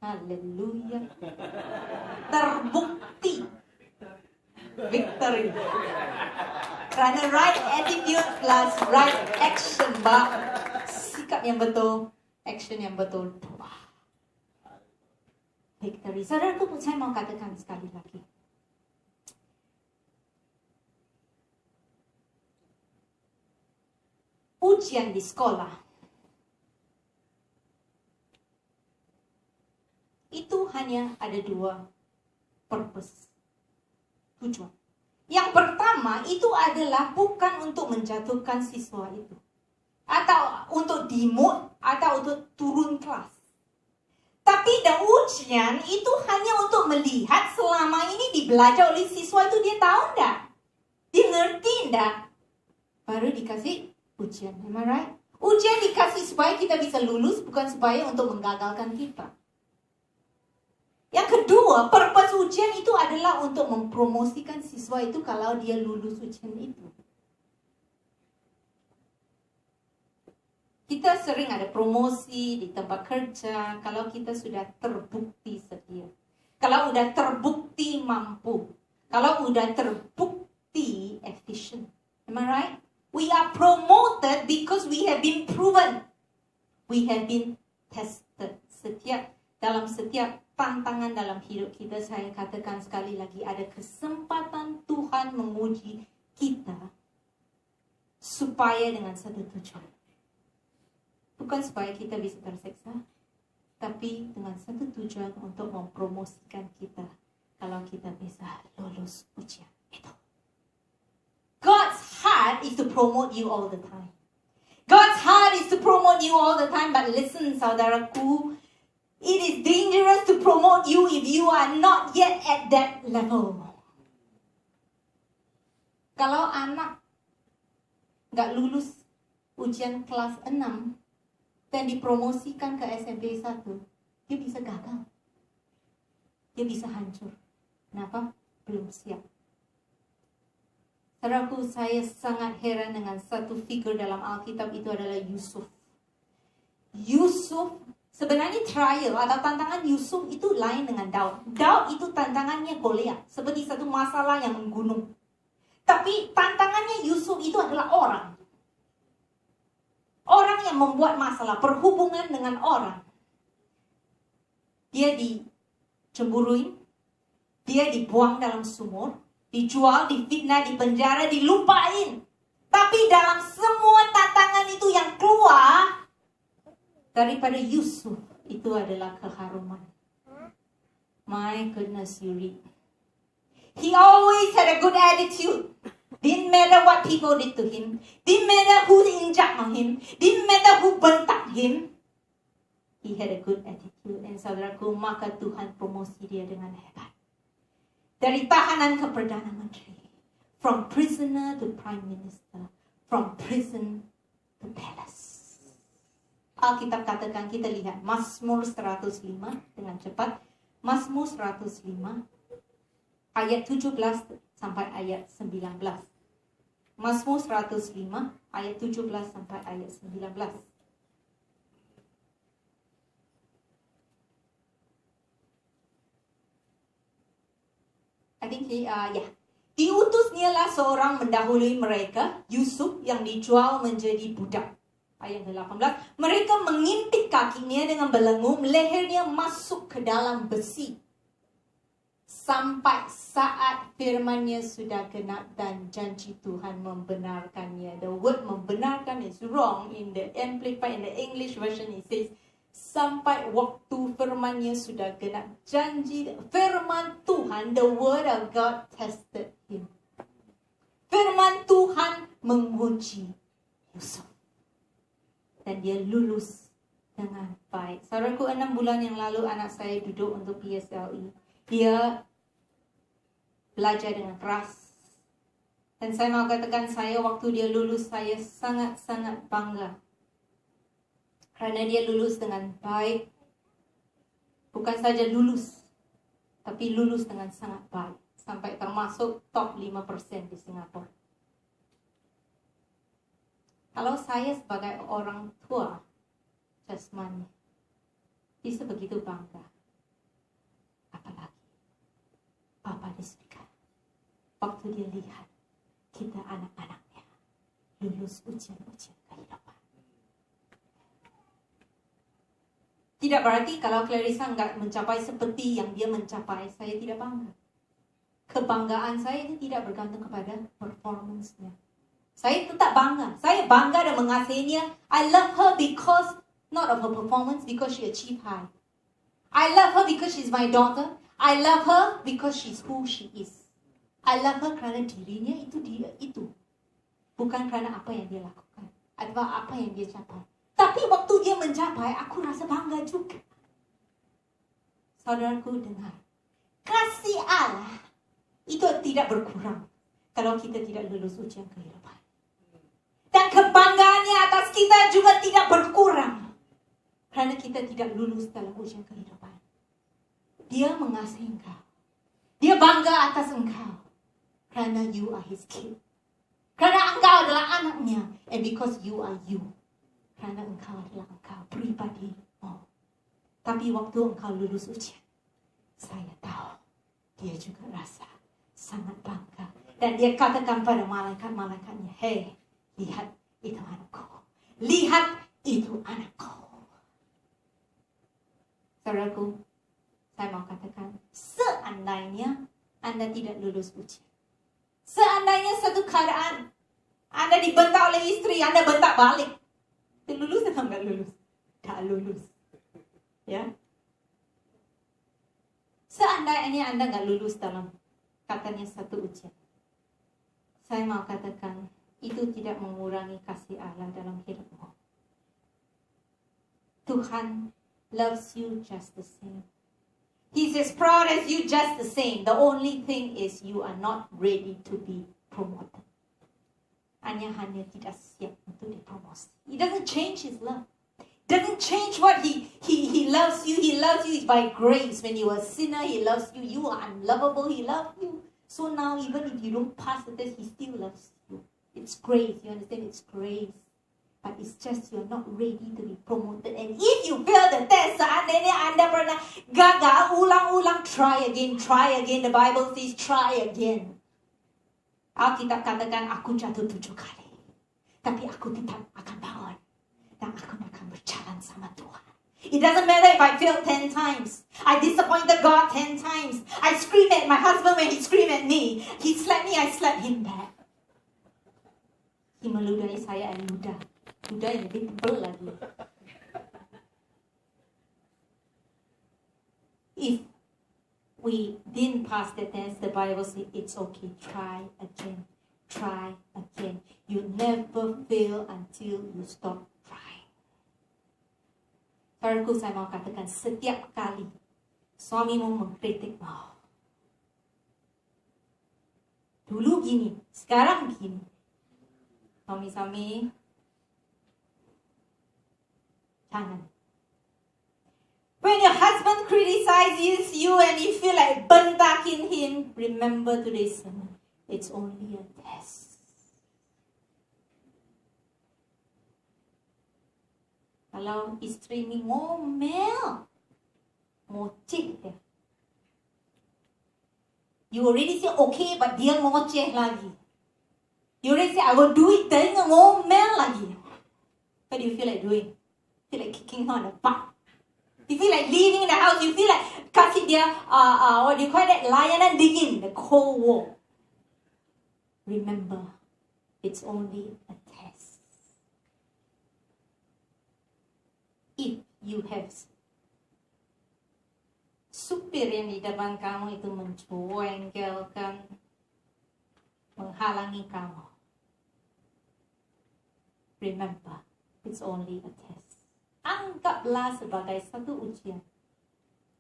Haleluya. Terbukti. Victory. Karena right attitude plus right action, Mbak. Sikap yang betul, action yang betul, doa. Victory. Saudaraku, saya mau katakan sekali lagi. Ujian di sekolah itu hanya ada dua purpose, tujuan. Yang pertama itu adalah bukan untuk menjatuhkan siswa itu, atau untuk demote, atau untuk turun kelas. Tapi ujian itu hanya untuk melihat selama ini dibelajar oleh siswa itu dia tahu enggak? Dia ngerti enggak? Baru dikasih ujian, am I right? Ujian dikasih supaya kita bisa lulus, bukan supaya untuk menggagalkan kita. Yang kedua, purpose ujian itu adalah untuk mempromosikan siswa itu kalau dia lulus ujian itu. Kita sering ada promosi di tempat kerja kalau kita sudah terbukti setia. Kalau udah terbukti mampu. Kalau udah terbukti efficient. Am I right? We are promoted because we have been proven. We have been tested. Dalam setiap tantangan dalam hidup kita, saya katakan sekali lagi, ada kesempatan Tuhan menguji kita supaya dengan satu tujuan. Bukan supaya kita bisa tersiksa, tapi dengan satu tujuan untuk mempromosikan kita kalau kita bisa lulus ujian itu. God's heart is to promote you all the time. God's heart is to promote you all the time. But listen, saudaraku, it is dangerous to promote you if you are not yet at that level. Kalau anak gak lulus ujian kelas 6 dan dipromosikan ke SMP 1, dia bisa gagal. Dia bisa hancur. Kenapa? Belum siap. Saudaraku, saya sangat heran dengan satu figur dalam Alkitab, itu adalah Yusuf. Yusuf, sebenarnya trial atau tantangan Yusuf itu lain dengan Daud. Daud itu tantangannya Goliat, seperti satu masalah yang menggunung. Tapi tantangannya Yusuf itu adalah orang. Orang yang membuat masalah perhubungan dengan orang, dia dicemburuin, dia dibuang dalam sumur, dijual, difitnah, dipenjara, dilupain. Tapi dalam semua tantangan itu yang keluar daripada Yusuf, itu adalah keharuman. My goodness, you read. He always had a good attitude. Didn't matter what people did to him. Didn't matter who inject on him. Didn't matter who bentak him. He had a good attitude. And saudaraku, maka Tuhan promosi dia dengan hebat. Dari tahanan ke Perdana Menteri. From prisoner to Prime Minister. From prison to palace. Alkitab katakan, kita lihat Mazmur 105 dengan cepat. Mazmur 105 ayat 17 sampai ayat 19. Mazmur 105 ayat 17 sampai ayat 19. I think diutusnyalah seorang mendahului mereka, Yusuf, yang dijual menjadi budak. Ayat 18. Mereka mengimpit kakinya dengan belenggu, lehernya masuk ke dalam besi. Sampai saat firman-Nya sudah genap dan janji Tuhan membenarkannya. The word membenarkan is wrong in the Amplified, in the English version it says, sampai waktu firman-Nya sudah genap. Janji, firman Tuhan, the word of God tested him. Firman Tuhan menguji Yusuf. Dan dia lulus dengan baik. Saudaraku, 6 bulan yang lalu anak saya duduk untuk PSLE. Dia belajar dengan keras. Dan saya mau katakan, saya waktu dia lulus, saya sangat-sangat bangga. Kerana dia lulus dengan baik. Bukan saja lulus, tapi lulus dengan sangat baik. Sampai termasuk top 5% di Singapura. Kalau saya sebagai orang tua jasmani bisa begitu bangga, apalagi Bapa di surga, waktu dia lihat kita anak-anaknya lulus ujian-ujian kehidupan. Tidak berarti kalau Clarissa enggak mencapai seperti yang dia mencapai, saya tidak bangga. Kebanggaan saya ini tidak bergantung kepada performance-nya. Saya tetap bangga. Saya bangga dan mengasihinya. I love her because, not of her performance, because she achieved high. I love her because she's my daughter. I love her because she's who she is. I love her kerana dirinya itu dia itu. Bukan kerana apa yang dia lakukan. Atau apa yang dia capai. Tapi waktu dia mencapai, aku rasa bangga juga. Saudaraku, dengar. Kasih Allah itu tidak berkurang kalau kita tidak lulus ujian kehidupan. Dan kebanggaannya atas kita juga tidak berkurang kerana kita tidak lulus dalam ujian kehidupan. Dia mengasihi engkau. Dia bangga atas engkau kerana you are his kid. Kerana engkau adalah anaknya. And because you are you. Kerana engkau adalah engkau pribadi. Tapi waktu engkau lulus ujian, saya tahu dia juga rasa sangat bangga. Dan dia katakan pada malaikat-malaikatnya, hey, lihat itu anakku. Lihat itu anakku. Saudaraku, saya mau katakan, seandainya Anda tidak lulus ujian. Seandainya satu keadaan, Anda dibentak oleh istri, Anda bentak balik. Itu lulus atau enggak lulus? Tak lulus. Ya. Seandainya Anda enggak lulus dalam katanya satu ujian. Saya mau katakan, itu tidak mengurangi kasih Allah dalam hidupmu. Tuhan loves you just the same. He's as proud as you just the same. The only thing is you are not ready to be promoted. Hanya tidak siap untuk dipromosi. He doesn't change his love. Doesn't change what he loves you. He loves you by grace. When you are a sinner, he loves you. You are unlovable, he loves you. So now even if you don't pass the test, he still loves you. It's grace, you understand? It's grace. But it's just you're not ready to be promoted. And if you fail the test, seandainya Anda pernah gagal, ulang-ulang, try again. The Bible says try again. Alkitab katakan, aku jatuh 7 kali. Tapi aku tetap akan bangun. dan aku akan berjalan sama Tuhan. It doesn't matter if I failed 10 times. I disappointed God 10 times. I scream at my husband when he screamed at me. He slapped me, I slapped him back. He meludahi saya, and ludah yang lebih tebal lagi. If we didn't pass the test, the Bible says it's okay. Try again. Try again. You never fail until you stop trying. Saudaraku, saya mau katakan, setiap kali suamimu mengkritikmu, dulu gini, sekarang gini. Suami-suami, jangan. When your husband criticizes you and you feel like bentakin him, remember today's sermon. It's only a test. Kalau istri ni ngomel, ngoceh dia. You already say okay, but dia ngoceh lagi. You already say I will do it, dia ngomel lagi. What do you feel like doing? Feel like kicking her on the butt. You feel like leaving the house. You feel like kasih dia, what do you call that? Layanan dingin, the cold war. Remember, it's only a test. If you have supir yang di depan kamu itu mencuengkelkan, menghalangi kamu, remember, it's only a test. Anggaplah sebagai satu ujian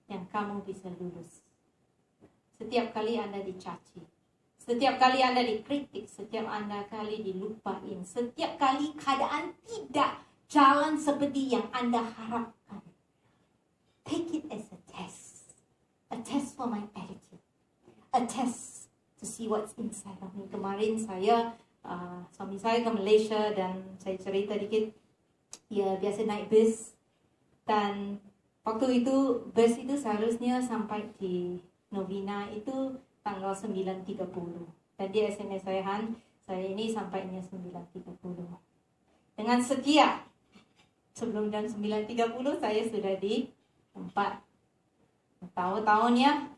yang kamu bisa lulus. Setiap kali Anda dicaci, setiap kali Anda dikritik, setiap kali dilupain, setiap kali keadaan tidak jalan seperti yang Anda harapkan, take it as a test for my attitude, a test to see what's inside of me. Kemarin suami saya ke Malaysia dan saya cerita dikit. Ya, biasa naik bus, dan waktu itu bus itu seharusnya sampai di Novena itu tanggal 9.30, dan dia SMS saya, Han, saya ini sampainya 9.30. Dengan setia, sebelum jam 9.30 saya sudah di tempat. Tahu-tahunya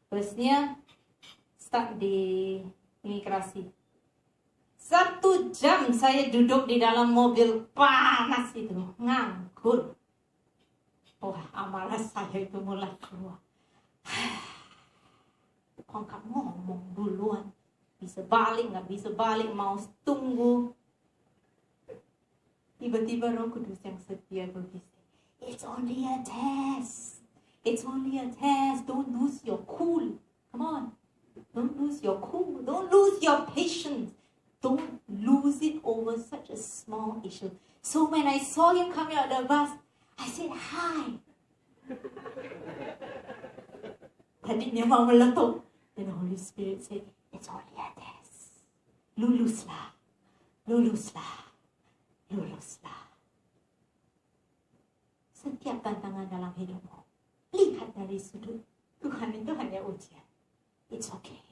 busnya stuck di imigrasi. 1 jam saya duduk di dalam mobil panas itu, nganggur. Wah, amarah saya itu mulai keluar. Kok nggak ngomong duluan? Bisa balik, nggak bisa balik, mau tunggu. Tiba-tiba Roh Kudus yang setia berbisik, it's only a test. It's only a test. Don't lose your cool. Come on. Don't lose your cool. Don't lose your patience. Don't lose it over such a small issue. So when I saw him coming out of the bus, I said, hi. Tadinya mau meletup. Then the Holy Spirit said, it's only a test. Luluslah. Luluslah. Luluslah. Setiap tantangan dalam hidupmu, lihat dari sudut Tuhan itu hanya ujian. It's okay.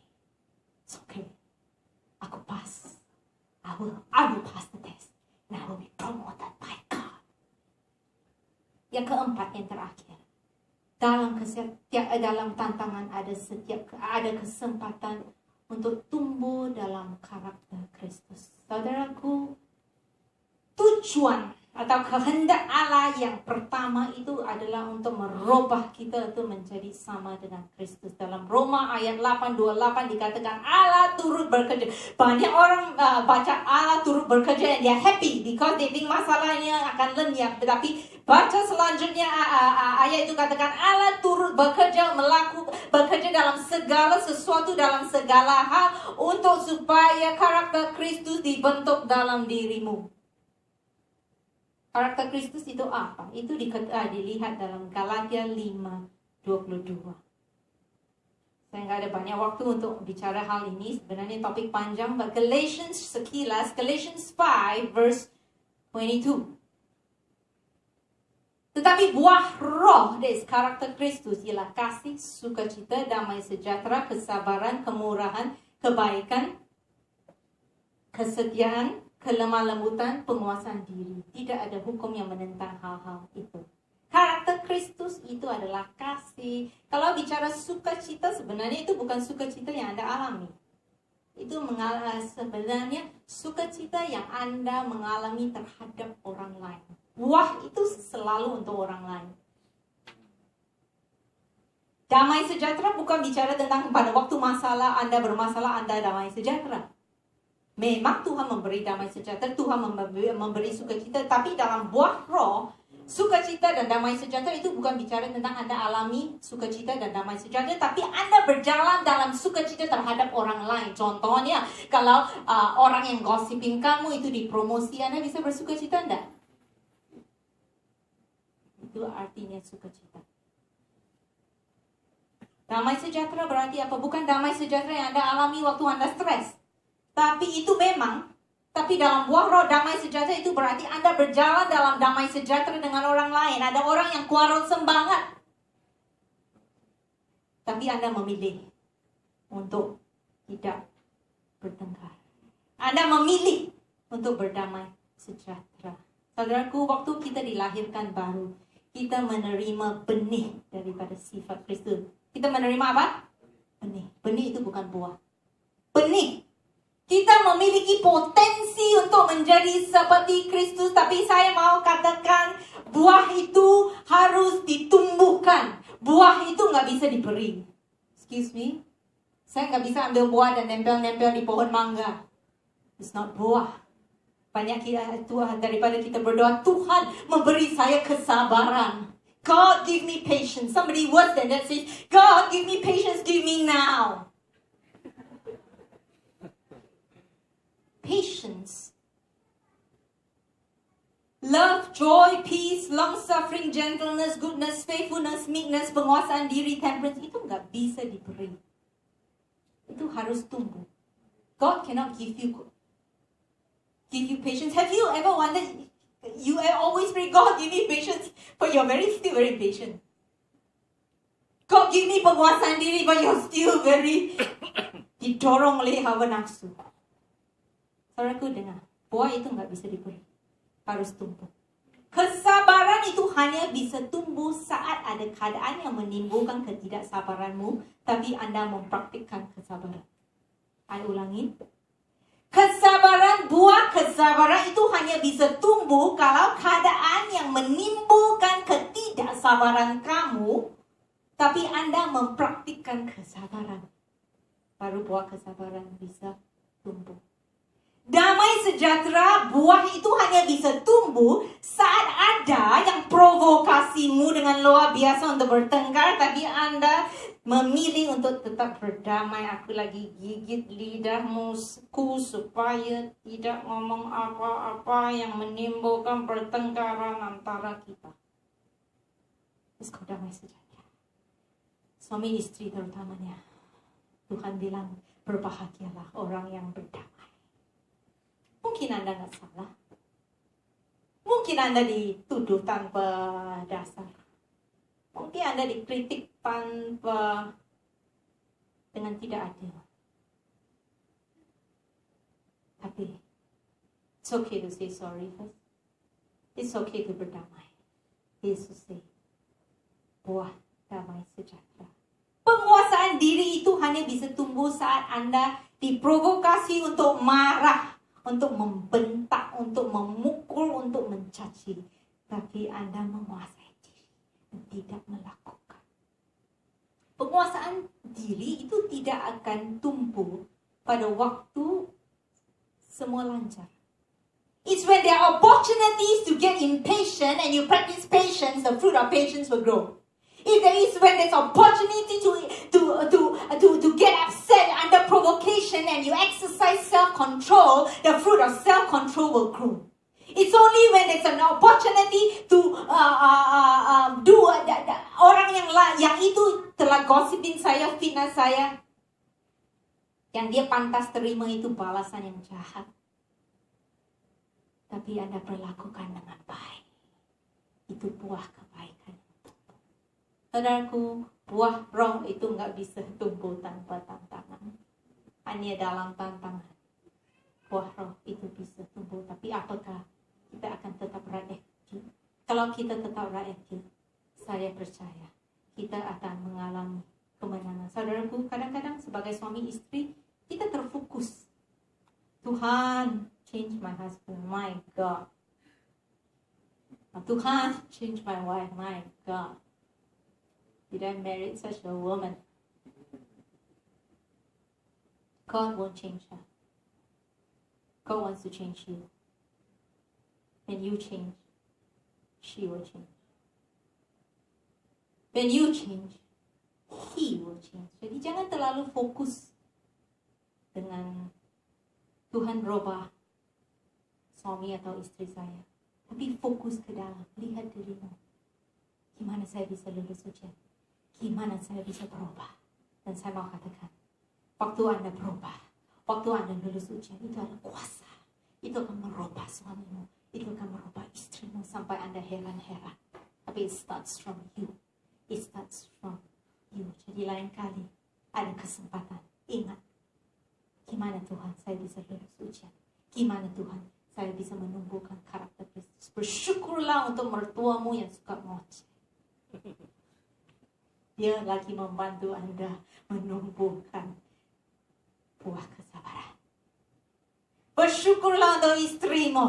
It's okay. Aku pas. I will pass the test. And I will be promoted by God. Yang keempat, yang terakhir. Dalam tantangan ada kesempatan untuk tumbuh dalam karakter Kristus. Saudaraku, tujuan atau kehendak Allah yang pertama itu adalah untuk merubah kita itu menjadi sama dengan Kristus. Dalam Roma ayat 8:28 dikatakan Allah turut bekerja. Banyak orang baca Allah turut bekerja and they are happy because they think masalahnya akan lenyap. Tetapi baca selanjutnya ayat itu katakan Allah turut bekerja dalam segala sesuatu, dalam segala hal untuk supaya karakter Kristus dibentuk dalam dirimu. Karakter Kristus itu apa? Itu dilihat dalam Galatia 5:22. Saya nggak ada banyak waktu untuk bicara hal ini. Sebenarnya topik panjang. But Galatians 5 verse 22. Tetapi buah roh dari karakter Kristus ialah kasih, sukacita, damai sejahtera, kesabaran, kemurahan, kebaikan, kesetiaan, kelemah lembutan, penguasaan diri. Tidak ada hukum yang menentang hal-hal itu. Karakter Kristus itu adalah kasih. Kalau bicara sukacita, sebenarnya itu bukan sukacita yang Anda alami. Itu sebenarnya sukacita yang Anda mengalami terhadap orang lain. Wah, itu selalu untuk orang lain. Damai sejahtera bukan bicara tentang pada waktu masalah Anda bermasalah, Anda damai sejahtera. Memang Tuhan memberi damai sejahtera, Tuhan memberi sukacita, tapi dalam buah roh, sukacita dan damai sejahtera itu bukan bicara tentang Anda alami sukacita dan damai sejahtera, tapi Anda berjalan dalam sukacita terhadap orang lain. Contohnya, kalau orang yang gossiping kamu itu dipromosi, Anda bisa bersukacita enggak? Itu artinya sukacita. Damai sejahtera berarti apa? Bukan damai sejahtera yang Anda alami waktu Anda stres. Tapi itu memang, tapi dalam buah roh damai sejahtera itu berarti Anda berjalan dalam damai sejahtera dengan orang lain. Ada orang yang quarrelsome banget, tapi Anda memilih untuk tidak bertengkar. Anda memilih untuk berdamai sejahtera. Saudaraku, waktu kita dilahirkan baru, kita menerima benih daripada sifat Kristus. Kita menerima apa? Benih. Benih itu bukan buah. Benih. Kita memiliki potensi untuk menjadi seperti Kristus, tapi saya mau katakan buah itu harus ditumbuhkan. Buah itu nggak bisa diberi. Excuse me, saya nggak bisa ambil buah dan nempel-nempel di pohon mangga. It's not buah. Banyak Tuhan daripada kita berdoa, Tuhan memberi saya kesabaran. God give me patience. Somebody worse than that says, God give me patience, give me now. Patience, love, joy, peace, long-suffering, gentleness, goodness, faithfulness, meekness, penguasaan diri, temperance, itu nggak bisa diberi. Itu harus tumbuh. God cannot give you patience. Have you ever wondered, you always pray, God give me patience, but you're still very impatient. God give me penguasaan diri, but you're still very didorong oleh hawa nafsu. Saudaraku dengar, buah itu nggak bisa diberi, harus tumbuh. Kesabaran itu hanya bisa tumbuh saat ada keadaan yang menimbulkan ketidaksabaranmu, tapi Anda mempraktikkan kesabaran. Saya ulangi, buah kesabaran itu hanya bisa tumbuh kalau keadaan yang menimbulkan ketidaksabaran kamu, tapi Anda mempraktikkan kesabaran. Baru buah kesabaran bisa tumbuh. Damai sejahtera, buah itu hanya bisa tumbuh saat ada yang provokasimu dengan luar biasa untuk bertengkar, tapi Anda memilih untuk tetap berdamai. Aku lagi gigit lidahmu supaya tidak ngomong apa-apa yang menimbulkan pertengkaran antara kita. Terus kau damai sejahtera. Suami istri terutamanya. Tuhan bilang, berbahagialah orang yang berdamai. Mungkin Anda nggak salah. Mungkin Anda dituduh tanpa dasar. Mungkin Anda dikritik tanpa dengan tidak adil. Tapi it's okay to say sorry first. It's okay to berdamai. Yesus say, buah damai sejahtera. Penguasaan diri itu hanya bisa tumbuh saat Anda diprovokasi untuk marah, untuk membentak, untuk memukul, untuk mencaci. Tapi Anda menguasai diri dan tidak melakukan. Penguasaan diri itu tidak akan tumbuh pada waktu semua lancar. It's when there are opportunities to get impatient and you practice patience, the fruit of patience will grow. If there is when there's opportunity to get upset under provocation and you exercise self-control, the fruit of self-control will grow. It's only when there's an opportunity to orang yang itu telah gossipin saya, fitnah saya, yang dia pantas terima itu balasan yang jahat. Tapi Anda perlakukan dengan baik. Itu buah kebaikan. Saudaraku, buah roh itu nggak bisa tumbuh tanpa tantangan. Hanya dalam tantangan buah roh itu bisa tumbuh. Tapi apakah kita akan tetap reaktif? Kalau kita tetap reaktif, saya percaya kita akan mengalami kemenangan. Saudaraku, kadang-kadang sebagai suami istri, kita terfokus. Tuhan, change my husband, my God. Tuhan, change my wife, my God. Did I marry such a woman? God won't change her. God wants to change you. When you change, she will change. When you change, he will change. Jadi jangan terlalu fokus dengan Tuhan rubah suami atau istri saya. Tapi fokus ke dalam, lihat dirimu. Gimana saya bisa lulus ujian? Gimana saya bisa berubah? Dan saya mau katakan, waktu Anda berubah, waktu Anda lulus ujian, itu ada kuasa. Itu akan merubah suamimu, itu akan merubah istrimu sampai Anda heran-heran. Tapi it starts from you. It starts from you. Jadi lain kali ada kesempatan. Ingat, gimana Tuhan saya bisa lulus ujian? Gimana Tuhan saya bisa menumbuhkan karakter Kristus? Bersyukurlah untuk mertuamu yang suka ngoceh. Dia lagi membantu Anda menumbuhkan buah kesabaran. Bersyukurlah untuk istrimu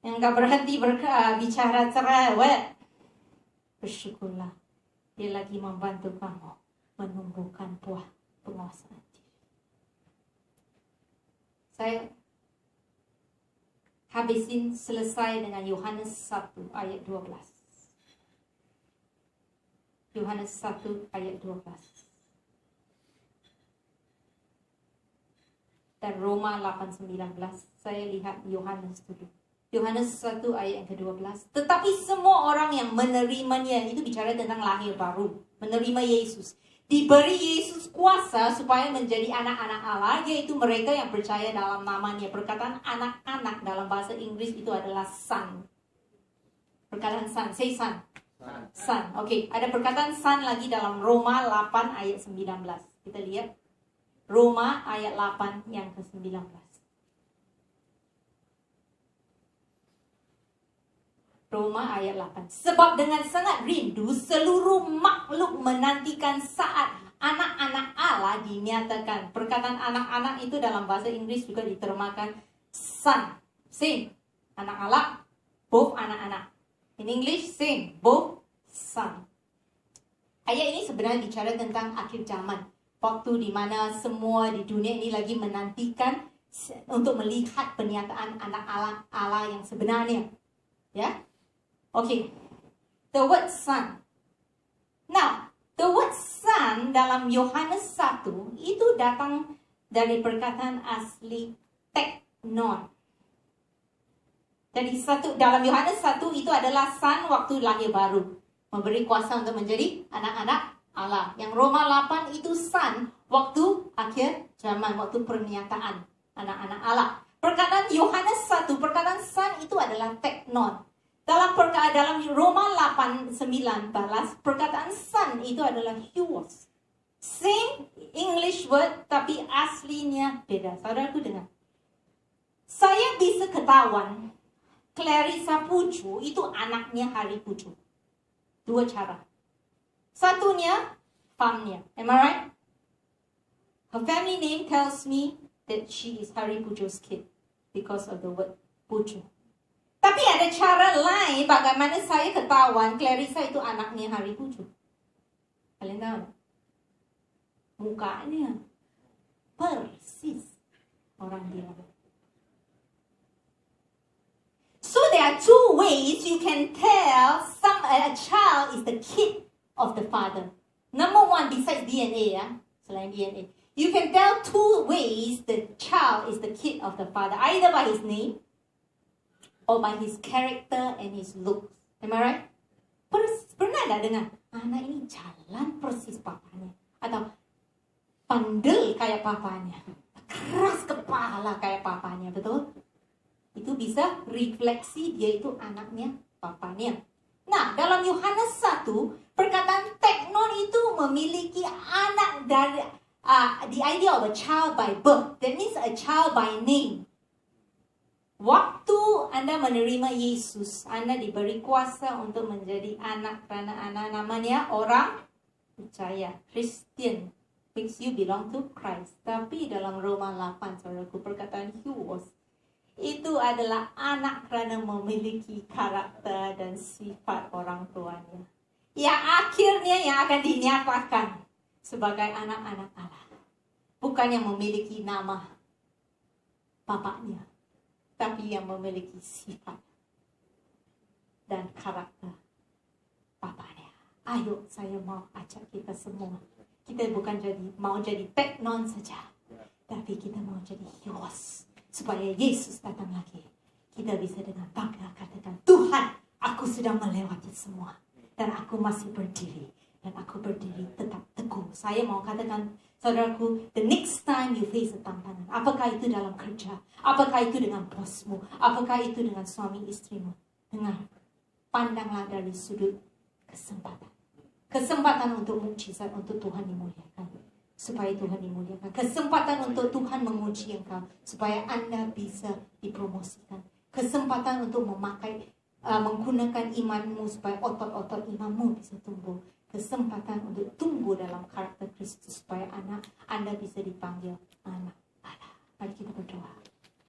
yang gak berhenti bicara cerewet. Bersyukurlah, dia lagi membantu kamu menumbuhkan buah penguasaan diri. Saya habisin selesai dengan Yohanes 1 ayat 12. Yohanes 1 ayat 12. Dan Roma 8:19. Saya lihat Yohanes dulu. Yohanes 1 ayat yang ke-12. Tetapi semua orang yang menerimanya, itu bicara tentang lahir baru, menerima Yesus, diberi Yesus kuasa supaya menjadi anak-anak Allah, yaitu mereka yang percaya dalam namanya. Perkataan anak-anak dalam bahasa Inggris itu adalah son. Perkataan son, say son. Son. Oke, ada perkataan son lagi dalam Roma 8 ayat 19. Kita lihat Roma ayat 8 yang ke-19. Roma ayat 8. Sebab dengan sangat rindu seluruh makhluk menantikan saat anak-anak Allah dinyatakan. Perkataan anak-anak itu dalam bahasa Inggris juga diterjemahkan son. Same. Anak Allah, both anak-anak. In English, same. Both son. Ayat ini sebenarnya bicara tentang akhir zaman. Waktu di mana semua di dunia ini lagi menantikan untuk melihat penyataan anak Allah yang sebenarnya. Ya? Okay. The word son. Now, the word son dalam Yohanes 1 itu datang dari perkataan asli teknon. Jadi dalam Yohanes 1 itu adalah son waktu lahir baru. Memberi kuasa untuk menjadi anak-anak Allah. Yang Roma 8 itu son waktu akhir zaman, waktu pernyataan anak-anak Allah. Perkataan Yohanes 1, perkataan son itu adalah teknon. Dalam Roma 8:19, perkataan son itu adalah huios. Same English word, tapi aslinya beda. Saudaraku dengar. Saya bisa ketahuan Clarissa Pucu itu anaknya Hari Pucu. Dua cara. Satunya, farmnya. Am I right? Her family name tells me that she is Hari Pucu's kid because of the word Pucu. Tapi ada cara lain bagaimana saya ketahuan Clarissa itu anaknya Hari Pucu. Kalian tahu? Mukanya persis orang bilang. So there are two ways you can tell a child is the kid of the father. Number one, besides DNA, selain DNA, you can tell two ways the child is the kid of the father, either by his name or by his character and his looks. Am I right? Pernah tak dengar anak ini jalan persis papanya, atau pandel kayak papanya, keras kepala kayak papanya, betul? Itu bisa refleksi dia itu anaknya papanya. Nah, dalam Yohanes 1, perkataan teknon itu memiliki anak dari the idea of a child by birth. That means a child by name. Waktu Anda menerima Yesus, Anda diberi kuasa untuk menjadi anak karena Anda namanya orang percaya, Christian, which you belong to Christ. Tapi dalam Roma 8, saudaraku, perkataan huios itu adalah anak karena memiliki karakter dan sifat orang tuanya. Yang akhirnya yang akan dinyatakan sebagai anak-anak Allah. Bukan yang memiliki nama bapaknya, tapi yang memiliki sifat dan karakter bapaknya. Ayo, saya mau ajak kita semua. Kita bukan mau jadi teknon saja, tapi kita mau jadi huios. Supaya Yesus datang lagi, kita bisa dengan bangga katakan, Tuhan, aku sudah melewati semua. Dan aku masih berdiri. Dan aku berdiri tetap teguh. Saya mau katakan, saudaraku, the next time you face a tantangan, apakah itu dalam kerja, apakah itu dengan bosmu, apakah itu dengan suami istrimu, dengar, pandanglah dari sudut kesempatan. Kesempatan untuk mukjizat, untuk Tuhan dimuliakan. Supaya Tuhan dimuliakan. Kesempatan untuk Tuhan menguji engkau. Supaya Anda bisa dipromosikan. Kesempatan untuk menggunakan imanmu supaya otot-otot imanmu bisa tumbuh. Kesempatan untuk tumbuh dalam karakter Kristus supaya Anda bisa dipanggil anak Allah. Mari kita berdoa.